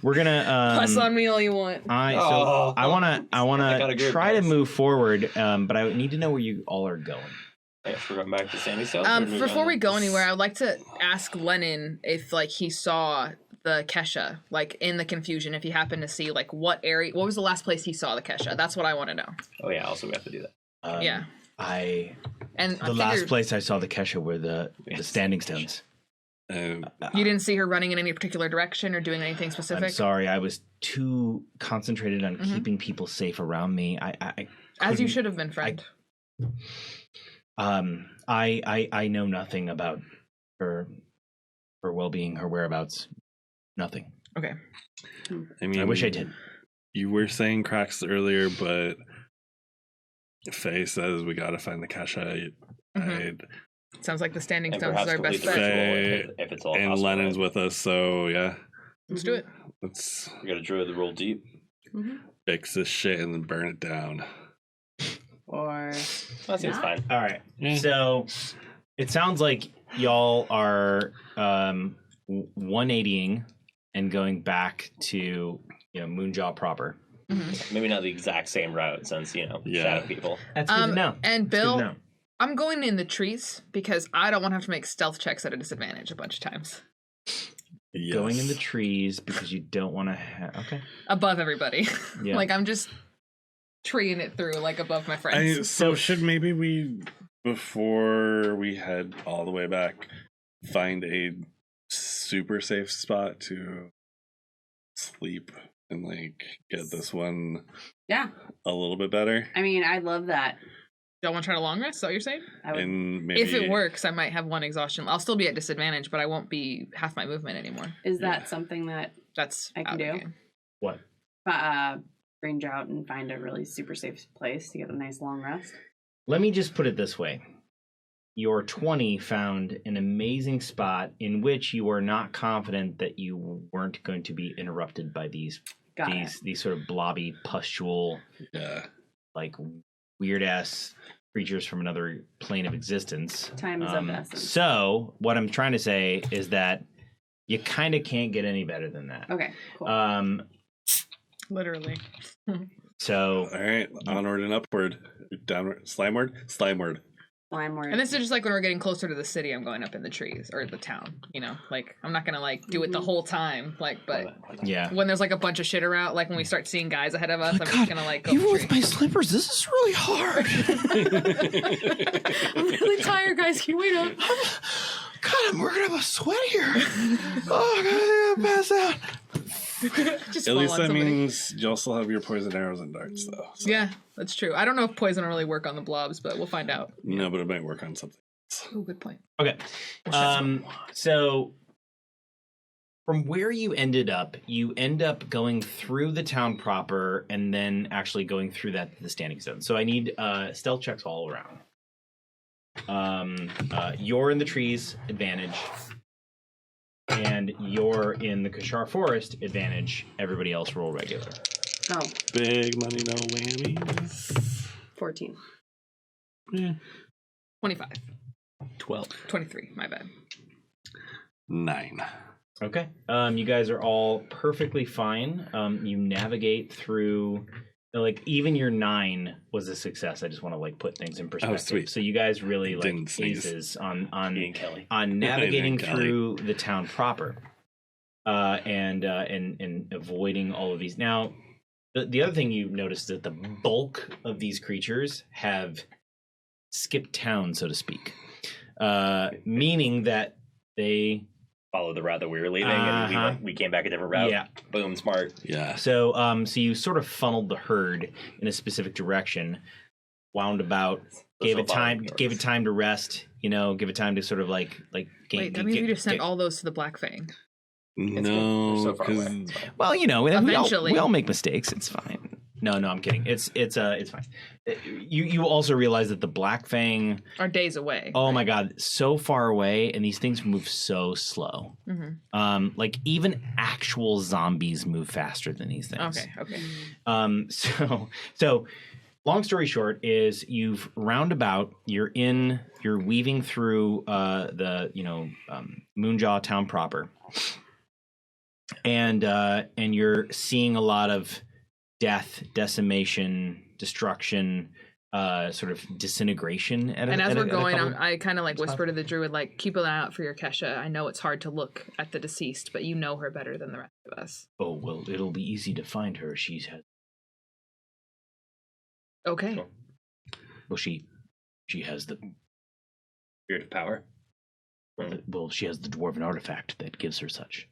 We're gonna on me all you want. I got a wanna good try to pass. move forward, but I need to know where you all are going. we're going back to Sandy South. Before we go anywhere, I would like to ask Lennon if like he saw the Kesha, like in the confusion, if he happened to see like what was the last place he saw the Kesha? That's what I want to know. Oh yeah, also we have to do that. Yeah. And The last place I saw the Kesha were the standing stones. And You didn't see her running in any particular direction or doing anything specific? I'm sorry, I was too concentrated on keeping people safe around me. I As you couldn't- should have been, friend. I know nothing about her well-being, her whereabouts. Nothing. Okay. I mean, I wish I did. You were saying cracks earlier, but Faye says we gotta find the Kesha. Sounds like the standing And stones is perhaps our complete best the bet. ritual if it's all And possible. Lennon's with us, so yeah, Let's do it. let's We got to draw the roll deep. fix this shit and then burn it down. Or That seems not. fine. All right. Yeah. So it sounds like y'all are 180ing and going back to Moonjaw proper. Maybe not the exact same route since, Yeah. shadow people. That's good to know. And That's good to Bill, know. I'm going in the trees because I don't want to have to make stealth checks at a disadvantage a bunch of times. Yes. Going in the trees because you don't want to have... Okay. Above everybody. Yeah. Like, I'm just treeing it through, like, above my friends. So should maybe we, before we head all the way back, find a super safe spot to sleep and get this one Yeah. a little bit better? I mean, I love that. Don't want to try to long rest? Is that what you're saying? I would. And maybe If it works, I might have one exhaustion. I'll still be at disadvantage, but I won't be half my movement anymore. Is that something that That's I can out of the do? game. What? Range out and find a really super safe place to get a nice long rest? Let me just put it this way. Your 20 found an amazing spot in which you are not confident that you weren't going to be interrupted by these sort of blobby, pustule, Yeah. weird ass creatures from another plane of existence. Time is of the essence. So what I'm trying to say is that you kind of can't get any better than that. Okay, cool. Literally. So All right, onward and upward, downward, slimeward. Slime word. And this is just like when we're getting closer to the city, I'm going up in the trees or the town, Like, I'm not going to, do it the whole time, but yeah. when there's, a bunch of shit around, when we start seeing guys ahead of us, I'm just going to, go Even up with the tree. my slippers, this is really hard. I'm really tired, guys. Can you wait up? God, I'm working up a sweat here. Oh, God, I gotta pass out. Just At fall least on that somebody. means you'll still have your poison arrows and darts, though. So. Yeah, that's true. I don't know if poison will really work on the blobs, but we'll find out. No, but it might work on something. Oh, good point. Okay. So from where you end up going through the town proper and then actually going through the standing stone. So I need stealth checks all around. You're in the trees, advantage. And you're in the Kashar Forest, advantage. Everybody else roll regular. Oh, Big money, no whammy. 14. Yeah. 25. 12. 23, my bad. 9. Okay. You guys are all perfectly fine. You navigate through... even your 9 was a success. I just want to put things in perspective. sweet. So you guys really Didn't sneeze. aces Me and Kelly. on navigating Kelly. through the town proper, and avoiding all of these. Now, the other thing you notice is that the bulk of these creatures have skipped town, so to speak, meaning that they. Follow the route that we were leaving, Uh-huh. and we came back a different route. Yeah. Boom, smart. Yeah. So you sort of funneled the herd in a specific direction, wound about, gave it time to rest. Give it time to sort of Wait, that means we just sent all those to the Blackfang. No, They're so far away. because Well, Eventually. we all make mistakes. It's fine. No, I'm kidding. It's fine. You also realize that the Blackfang, Are days away. oh my god, so far away, and these things move so slow. Mm-hmm. Even actual zombies move faster than these things. Okay. So long story short is you've roundabout, you're weaving through the Moonjaw town proper, and you're seeing a lot of death, decimation, destruction, sort of disintegration. And as we're going, I kind of whisper to the druid, keep an eye out for your Kesha. I know it's hard to look at the deceased, but you know her better than the rest of us. Oh well, it'll be easy to find her. She's had. Okay. Well, she She has the Beard of power. well, she has the dwarven artifact that gives her such.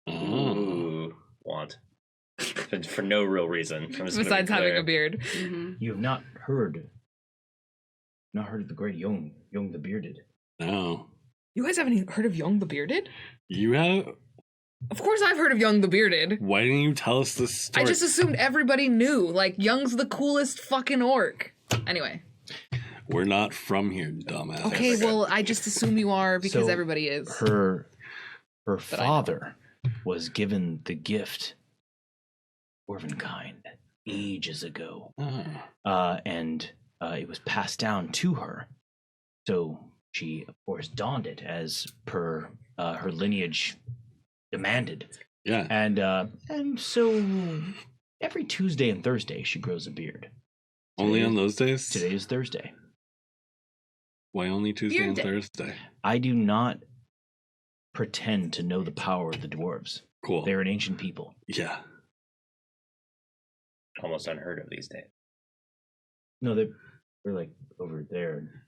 Ooh, want. For no real reason. I'm just gonna be Besides having clear. a beard. Mm-hmm. You have not heard of the great Young the Bearded. No. You guys haven't heard of Young the Bearded? You have? Of course I've heard of Young the Bearded. Why didn't you tell us this story? I just assumed everybody knew. Like, Young's the coolest fucking orc. Anyway. We're not from here, dumbass. Okay, well, I just assume you are because So, everybody is. Her I know. father was given the gift dwarven kind ages ago. And it was passed down to her. So she, of course, donned it as per her lineage demanded. Yeah. And so every Tuesday and Thursday she grows a beard. Only on those days? Today is Thursday. Why only Tuesday Beard and day. Thursday? I do not pretend to know the power of the dwarves. Cool. They're an ancient people. Yeah. Almost unheard of these days. No, they're like over there.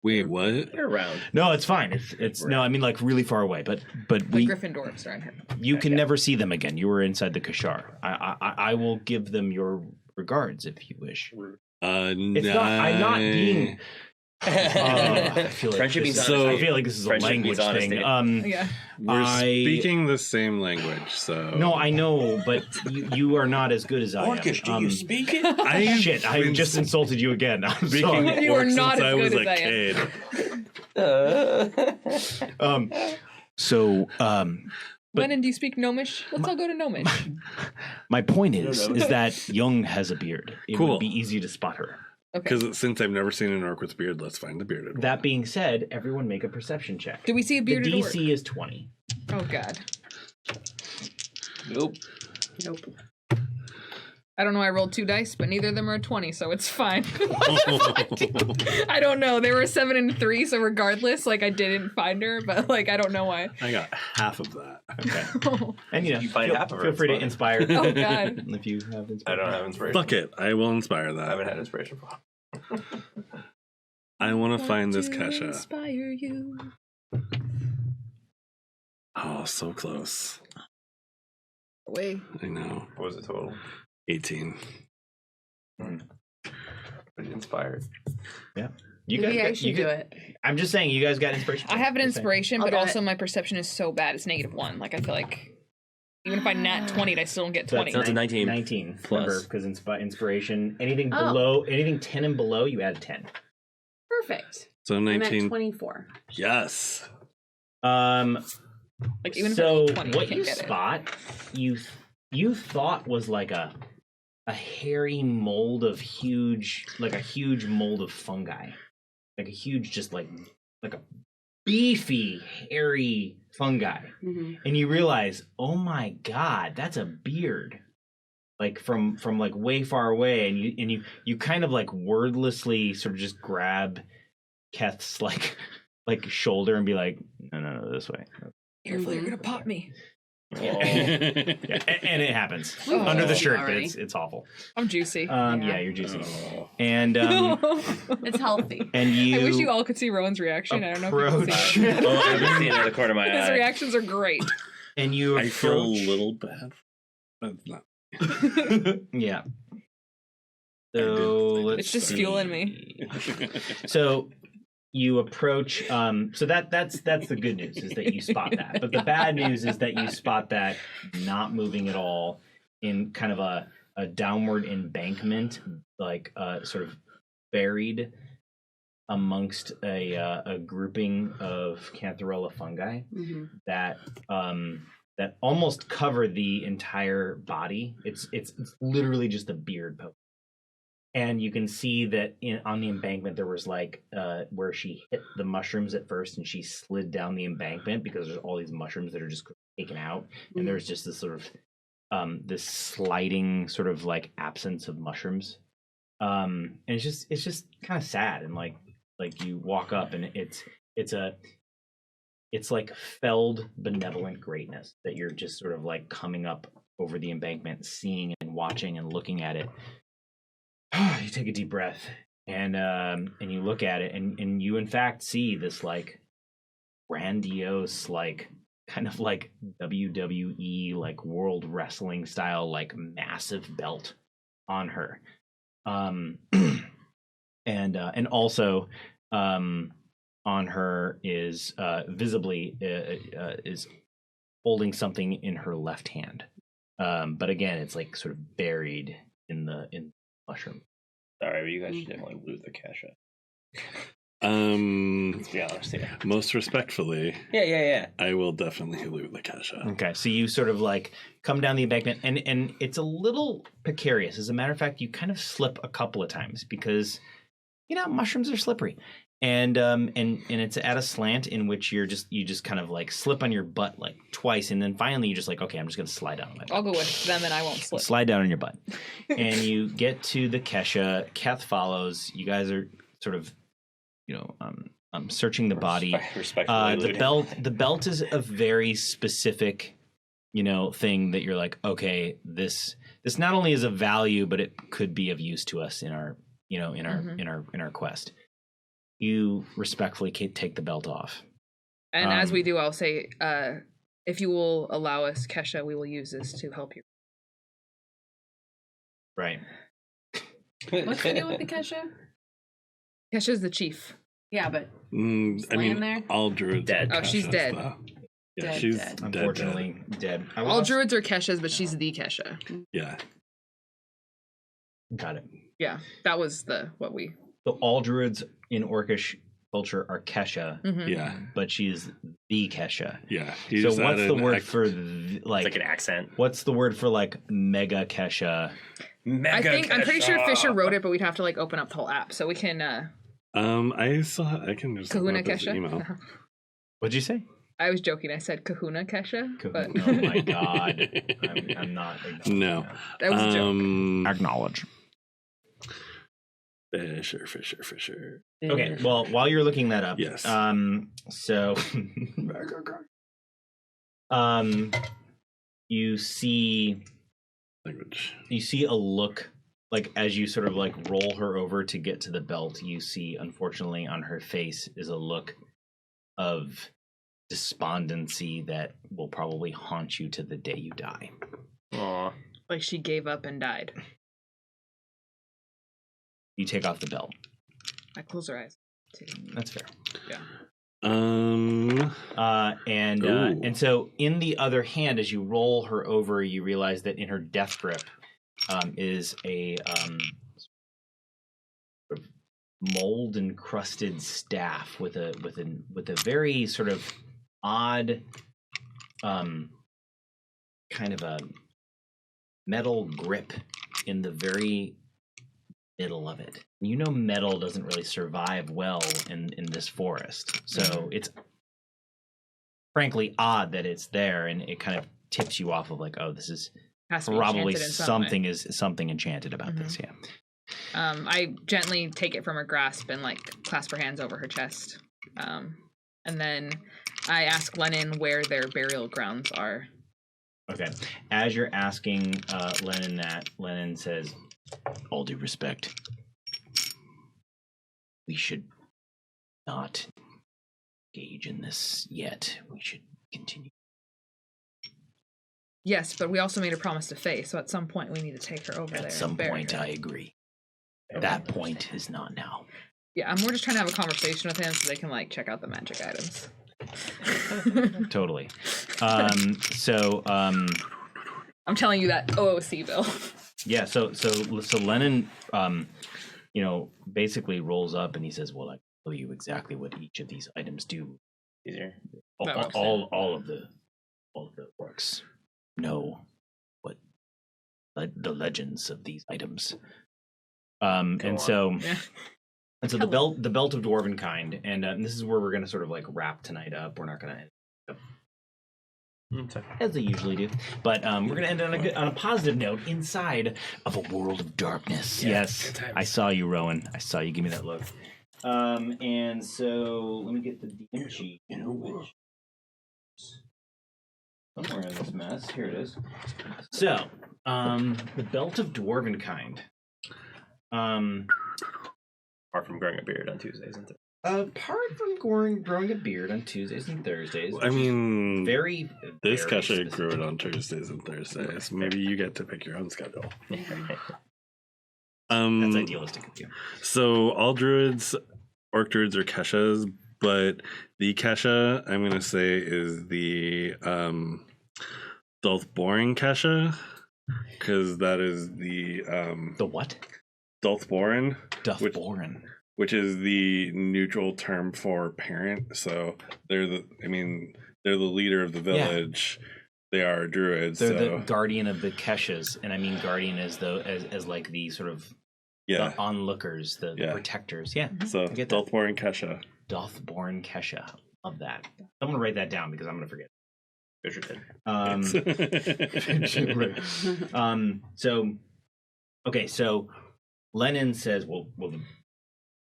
Wait, what? They're around. No, it's fine. It's no, I mean like really far away. But The we Griffin dwarves are in here. you can never see them again. You were inside the Kashar. I will give them your regards if you wish. It's not. I'm not being. I feel like Friendship this means is- honesty. I feel like this is a Friendship language means thing. honesty. Yeah. We're I- speaking the same language, so. No, I know, but you are not as good as I am. Orcish, do you speak it? Shit, I just insulted you again. I'm Speaking sorry. You are orc not since as I was good a as I am. kid. So, Lennon, do you speak Gnomish? Let's all go to Gnomish. my point is that Young has a beard. It Cool. would be easy to spot her. Okay. Because since I've never seen an orc with beard, let's find the bearded one. That being said, everyone make a perception check. Do we see a The bearded orc? DC is 20. Oh, God. Nope. Nope. I don't know. I rolled 2 dice, but neither of them are a 20, so it's fine. I don't know. They were a 7 and 3, so regardless, like, I didn't find her, but, like, I don't know why. I got half of that. Okay. Oh, And You find half of her, feel it's free to fine. inspire. Oh, God. If you have I inspiration. don't have inspiration. Fuck it. I will inspire I that. haven't had inspiration for I want to find this to Kesha. inspire you. Oh, so close. Wait. I know. What was the total? 18. Inspired. You Maybe I got- should you do got- it. I'm just saying, you guys got inspiration. I have an Just saying. inspiration, I'll but do also it. my perception is so bad, it's -1. Like, I feel like even if I nat 20'd, I still don't get So 20. That's a 19. 19 Plus. because inspiration. Anything Oh. below, anything 10 and below, you add 10. Perfect. So I'm at 19. 24. Yes. Like, even if I So roll 20, I what can't you get it. spot, you thought was like a hairy mold of huge mold of fungi, like a huge, just like a beefy, hairy fungi, Mm-hmm. and you realize, oh my god, that's a beard, like from like way far away, and you kind of like wordlessly sort of just grab Keth's like shoulder and be like, no, this way. Careful, you're gonna pop me. Yeah, and it happens Oh. under the shirt, Already. but it's awful. I'm juicy. Yeah, you're juicy, and It's healthy. and you. I wish you all could see Rowan's reaction. I don't know if you can approach, see it. Oh, I've been seeing it in the corner of my His eye. reactions are great. and you I feel a approach. little bad. But it's not. Yeah. I So did- let's It's just see. fueling me. So you approach. So that's the good news, is that you spot that. But the bad news is that you spot that not moving at all in kind of a downward embankment, like sort of buried amongst a grouping of Cantharella fungi Mm-hmm. that almost cover the entire body. It's literally just a beard poke. And you can see that on the embankment there was like where she hit the mushrooms at first, and she slid down the embankment because there's all these mushrooms that are just taken out, and there's just this sort of this sliding sort of like absence of mushrooms, and it's just kind of sad, and like you walk up and it's like felled benevolent greatness that you're just sort of like coming up over the embankment, seeing and watching and looking at it. You take a deep breath. and you look at it, and you in fact see this like grandiose, like kind of like WWE, like World Wrestling style, like massive belt on her, and also on her is visibly is holding something in her left hand, but again, it's like sort of buried in the mushroom. Sorry, but you guys should definitely loot the Kesha. Let's be honest here. Most respectfully, Yeah. I will definitely loot the Kesha. Okay, so you sort of like come down the embankment, and it's a little precarious. As a matter of fact, you kind of slip a couple of times because mushrooms are slippery, and it's at a slant in which you just kind of like slip on your butt like twice, and then finally you're just like, okay, I'm just gonna slide down on my butt. I'll go with them and I won't slip. Slide down on your butt, and you get to the Kesha. Keth follows. You guys are sort of, searching the body. The belt is a very specific, thing that you're like, okay, this not only is of value, but it could be of use to us in our, in our quest. You respectfully take the belt off. And as we do, I'll say, if you will allow us, Kesha, we will use this to help you. Right. What's the deal with the Kesha? Kesha's the chief. Yeah, but there? All druids dead. are Oh, she's Keshas, dead. though. Yeah, Dead, she's dead. Unfortunately, dead. All druids are Keshas, but she's the Kesha. Yeah. Got it. Yeah, that was what we... So all druids in Orcish culture are Kesha, Yeah. but she's the Kesha. Yeah. So what's the word for It's like an accent. What's the word for like mega Kesha? I'm pretty sure Fisher wrote it, but we'd have to like open up the whole app, so we can... I can just Kahuna open up his Kesha? email. What'd you say? I was joking. I said Kahuna Kesha, but Oh my god. I'm not. No. that was a joke. Acknowledge. Fisher. Okay, well, while you're looking that up, Yes. So, you see Language. a look, like as you sort of like roll her over to get to the belt, you see, unfortunately, on her face is a look of despondency that will probably haunt you to the day you die. Aw. Like she gave up and died. You take off the belt. I close her eyes, too. That's fair. Yeah. And so in the other hand, as you roll her over, you realize that in her death grip is a mold encrusted staff with a very sort of odd kind of a metal grip in the very middle of it. Metal doesn't really survive well in this forest, so it's frankly odd that it's there, and it kind of tips you off of like, oh, this is probably something enchanted about this. Yeah. I gently take it from her grasp and like clasp her hands over her chest, and then I ask Lennon where their burial grounds are. Okay. As you're asking Lennon that, Lennon says, all due respect, we should not engage in this yet. We should continue. Yes, but we also made a promise to Faye, so at some point we need to take her over there. At some point, I agree. That point is not now. Yeah, I'm more just trying to have a conversation with him so they can like check out the magic items. Totally. I'm telling you that OOC, Bill. Yeah, so Lennon, basically rolls up and he says, "Well, I can tell you exactly what each of these items do. Easier. All of the orcs know what the legends of these items." So the belt of Dwarvenkind, and this is where we're going to sort of like wrap tonight up. We're not going to end up as they usually do, but we're going to end on a positive note inside of a world of darkness. Yes, I saw you, Rowan. I saw you give me that look. And so let me get the DM sheet. Somewhere in this mess. Here it is. So, the belt of Dwarvenkind. Apart from growing a beard on Tuesdays and Thursdays. Apart from growing a beard on Tuesdays and Thursdays, I mean, very this very Kashar specific. grew it on Tuesdays and Thursdays. Maybe you get to pick your own schedule. That's idealistic of you. So all druids, orc druids are Keshas, but the Kesha I'm gonna say is the Dulthborin Kesha, because that is the what? Dulthborin, Duffborin. which is the neutral term for parent. So they're the leader of the village. They are druids. They're the guardian of the Keshas, and I mean guardian as like the sort of the onlookers, the protectors. Yeah. So Dulthborin Kesha. Dothborn Kesha. Love that. I'm gonna write that down because I'm gonna forget. Fisher did. So Lennon says, well, the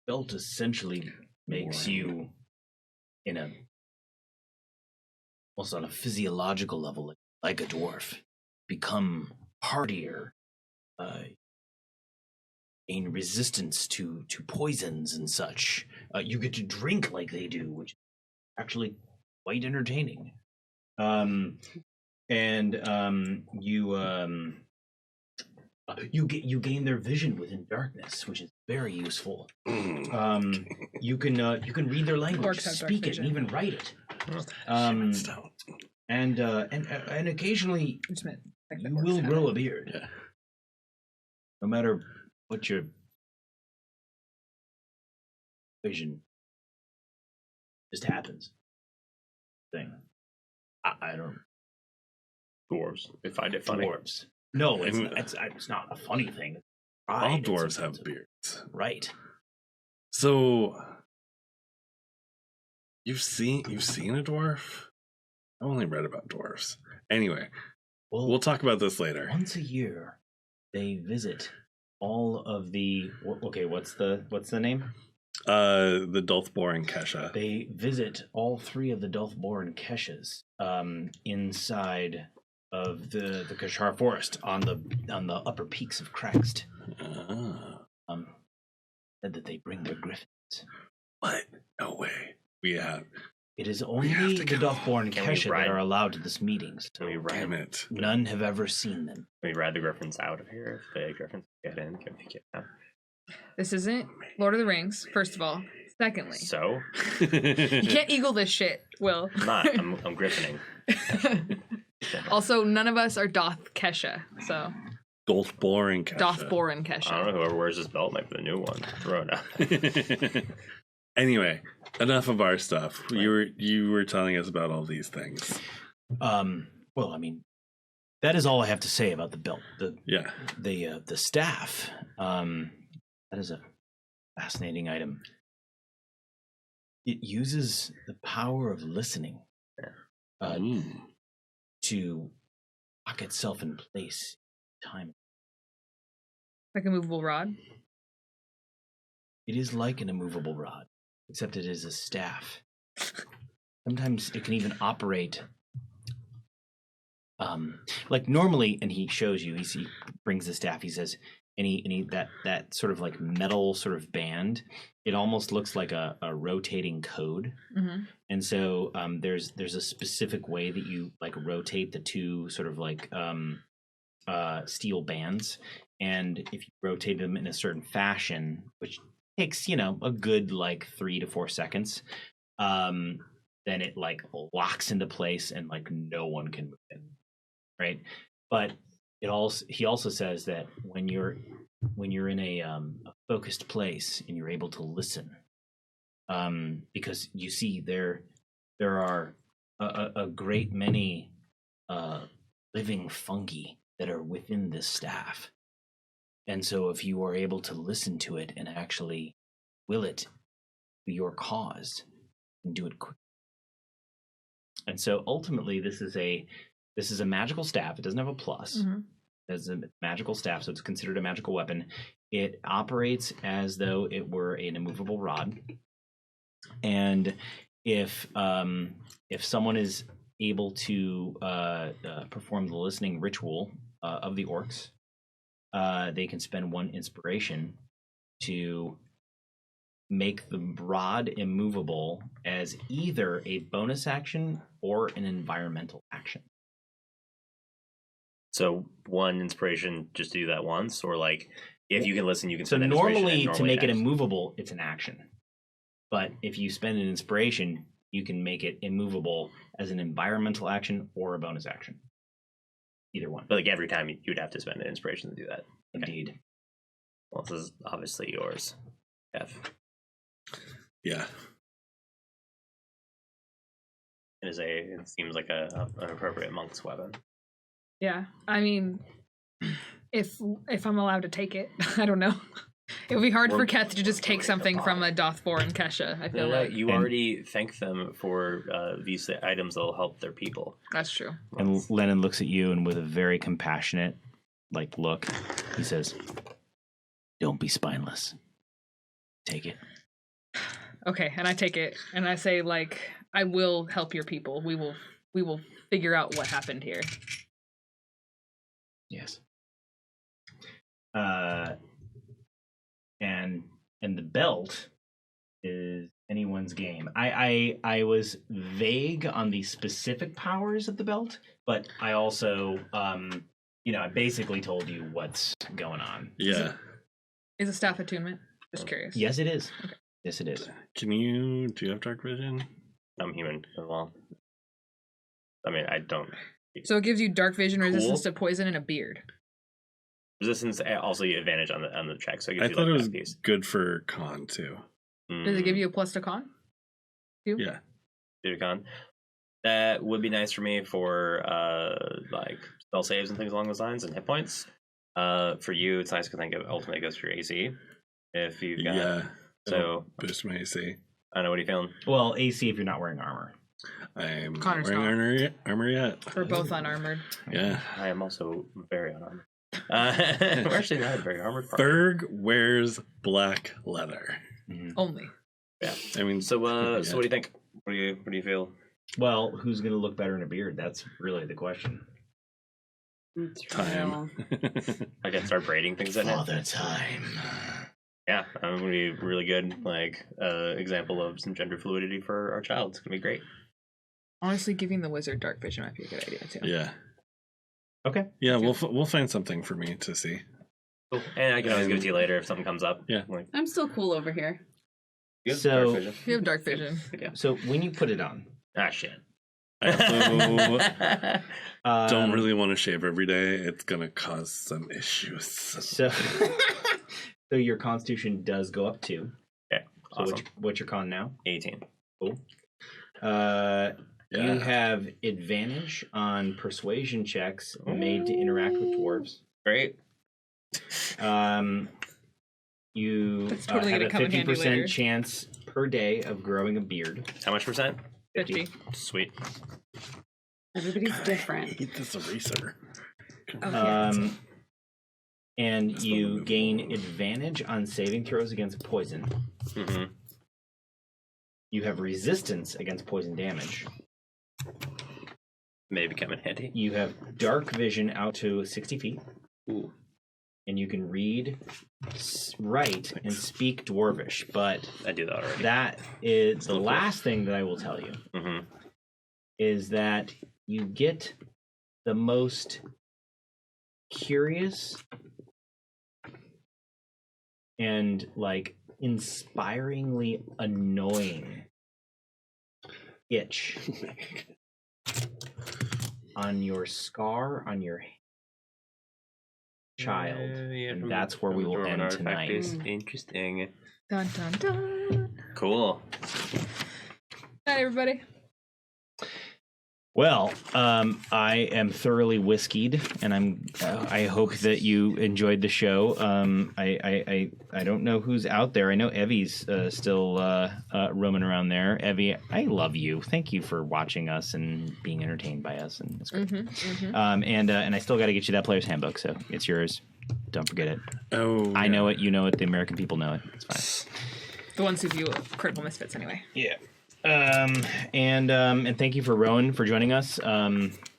belt essentially makes you almost on a physiological level, like a dwarf, become hardier, gain resistance to poisons and such. You get to drink like they do, which is actually quite entertaining. You gain their vision within darkness, which is very useful. You can read their language, speak it, and even write it. And occasionally you will grow a beard. Yeah. No matter what your vision just happens. Thing. I don't. Dwarves. They find it funny. Dwarves. No, it's not a funny thing. All dwarves have beards, right? So you've seen a dwarf? I've only read about dwarves. Anyway, we'll talk about this later. Once a year, they visit all of the. Okay, what's the name? The Dulthborin Kesha. They visit all 3 of the Dulthborin Keshas inside of the Kashar Forest on the upper peaks of Krext. Said that they bring their griffins. What? No way. It is only the Dulthborin Kesha that are allowed to this meeting. So damn it. None have ever seen them. Can we ride the griffins out of here if the griffins get in? Can we get out? This isn't Lord of the Rings, first of all. Secondly, So? you can't eagle this shit, Will. I'm not. I'm griffining. Also, none of us are Doth Kesha, so Dulthborin Kesha. Dothborin I Kesha. don't know. Whoever wears this belt might be the new one. Throw it out. Anyway, enough of our stuff. Right. You were telling us about all these things. Well, I mean, that is all I have to say about the belt. The staff. That is a fascinating item. It uses the power of listening to lock itself in place. Time. Like a movable rod? It is like an immovable rod, except it is a staff. Sometimes it can even operate like normally, and he shows you, he brings the staff, he says, that sort of like metal sort of band, it almost looks like a rotating code. Mm-hmm. And so there's a specific way that you like rotate the 2 sort of like steel bands, and if you rotate them in a certain fashion, which takes a good like 3 to 4 seconds, then it like locks into place and like no one can move it, right? But he also says that when you're in a focused place and you're able to listen, because you see there are a great many living fungi that are within this staff, and so if you are able to listen to it and actually will it be your cause, and do it quick. And so ultimately, this is a magical staff. It doesn't have a plus. Mm-hmm. It's a magical staff, so it's considered a magical weapon. It operates as though it were an immovable rod. And if someone is able to perform the listening ritual of the orcs, they can spend 1 inspiration to make the rod immovable as either a bonus action or an environmental action. So 1 inspiration just to do that once, or like if you can listen, you can. So spend that inspiration normally and to make it next. immovable, it's an action. But if you spend an inspiration, you can make it immovable as an environmental action or a bonus action. Either one. But like every time you'd have to spend an inspiration to do that. Indeed. Well, this is obviously yours, Keth. Yeah. It seems like an appropriate monk's weapon. Yeah, I mean, if I'm allowed to take it, I don't know. It would be hard for Keth to just take something from a Dothbor and Kesha. I feel like You already thank them for these items that'll help their people. that's true. And Lennon looks at you and with a very compassionate look, he says, "Don't be spineless. Take it." Okay, and I take it and I say I will help your people. We will figure out what happened here. Yes. And the belt is anyone's game. I was vague on the specific powers of the belt, but I also I basically told you what's going on. Yeah. Is a staff attunement? Just curious. Yes, it is. Okay. Yes, it is. Do you have dark vision? I'm human as well. I mean, I don't. So it gives you dark vision, resistance to poison, and a beard. Resistance, also you advantage on the check. So it gives I you thought it was that piece. good for con too. Does it give you a plus to con? Too? Yeah. Do con. That would be nice for me for spell saves and things along those lines and hit points. For you, it's nice because I think it ultimately goes for your AC. If you've got so boost my AC. I don't know, what are you feeling? Well, AC if you're not wearing armor. I'm not Connor's wearing armor yet. We're both unarmored. Yeah. I am also very unarmored. We're actually not very armored. Ferg wears black leather. Mm-hmm. Only. Yeah. I mean, So what do you think? What do you feel? Well, who's going to look better in a beard? That's really the question. time. I can start braiding things in it. Father time. Yeah, I'm gonna be really good. Example of some gender fluidity for our child. It's gonna be great. Honestly, giving the wizard dark vision might be a good idea too. Yeah. Okay. Yeah, we'll find something for me to see. Cool. And I can always give it to you later if something comes up. Yeah. I'm still cool over here. You have So- dark vision. You have dark vision. Yeah. So when you put it on, Shit. I also don't really want to shave every day. It's gonna cause some issues. So, so your constitution does go up 2. Okay. So Awesome. what's your con now? 18. Cool. You have advantage on persuasion checks made to interact with dwarves. Great. You That's totally have gonna a come in handy later. 50% chance per day of growing a beard. How much percent? 50. Sweet. Everybody's different. Eat this eraser. Okay. And you gain advantage on saving throws against poison. Mm-hmm. You have resistance against poison damage. Maybe come in handy. You have dark vision out to 60 feet. Ooh. And you can read, write, and speak Dwarvish. But I do that already. that is the Still cool. last thing that I will tell you. Mm-hmm. Is that you get the most curious and inspiringly annoying itch on your scar on your child, and that's where we will end tonight. Interesting. Dun dun dun. Cool. Night, everybody. Well, I am thoroughly whiskeyed, and I hope that you enjoyed the show. I don't know who's out there. I know Evie's still roaming around there. Evie, I love you. Thank you for watching us and being entertained by us, and it's great. And I still got to get you that player's handbook, so it's yours. Don't forget it. Oh, I know it. You know it. The American people know it. It's fine. The ones who view critical misfits anyway. Yeah. And thank you for Rowan for joining us.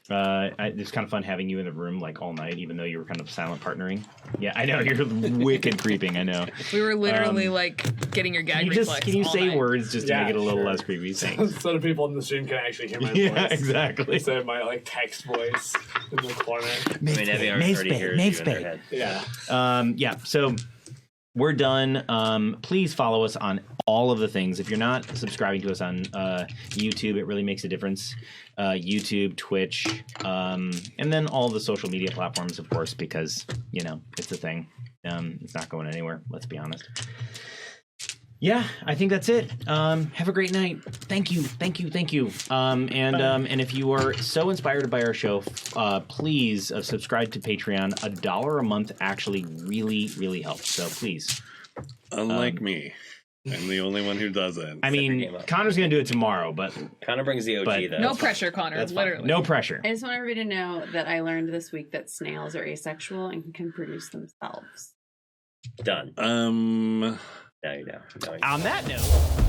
It's kind of fun having you in the room like all night, even though you were kind of silent partnering. Yeah, I know you're wicked creeping. I know. We were literally like getting your gag reflex. Can you all say night. words just to make it a little less creepy? Thanks. So the people in the stream can actually hear my Yeah, voice. exactly. Instead of my like text voice in the corner. I mean, Evie already hears you in their head. Yeah. So we're done. Please follow us on all of the things. If you're not subscribing to us on YouTube, it really makes a difference. YouTube, Twitch, and then all the social media platforms, of course, because, you know, it's a thing. It's not going anywhere, let's be honest. Yeah, I think that's it. Have a great night. Thank you. And if you are so inspired by our show, please subscribe to Patreon. $1 a month actually really helps. So please. Unlike me. I'm the only one who doesn't. I mean, Connor's going to do it tomorrow, but... Connor brings the OG, though. No pressure, Connor. That's fine. Literally. No pressure. I just want everybody to know that I learned this week that snails are asexual and can produce themselves. Done. Um... Now you know. On that note...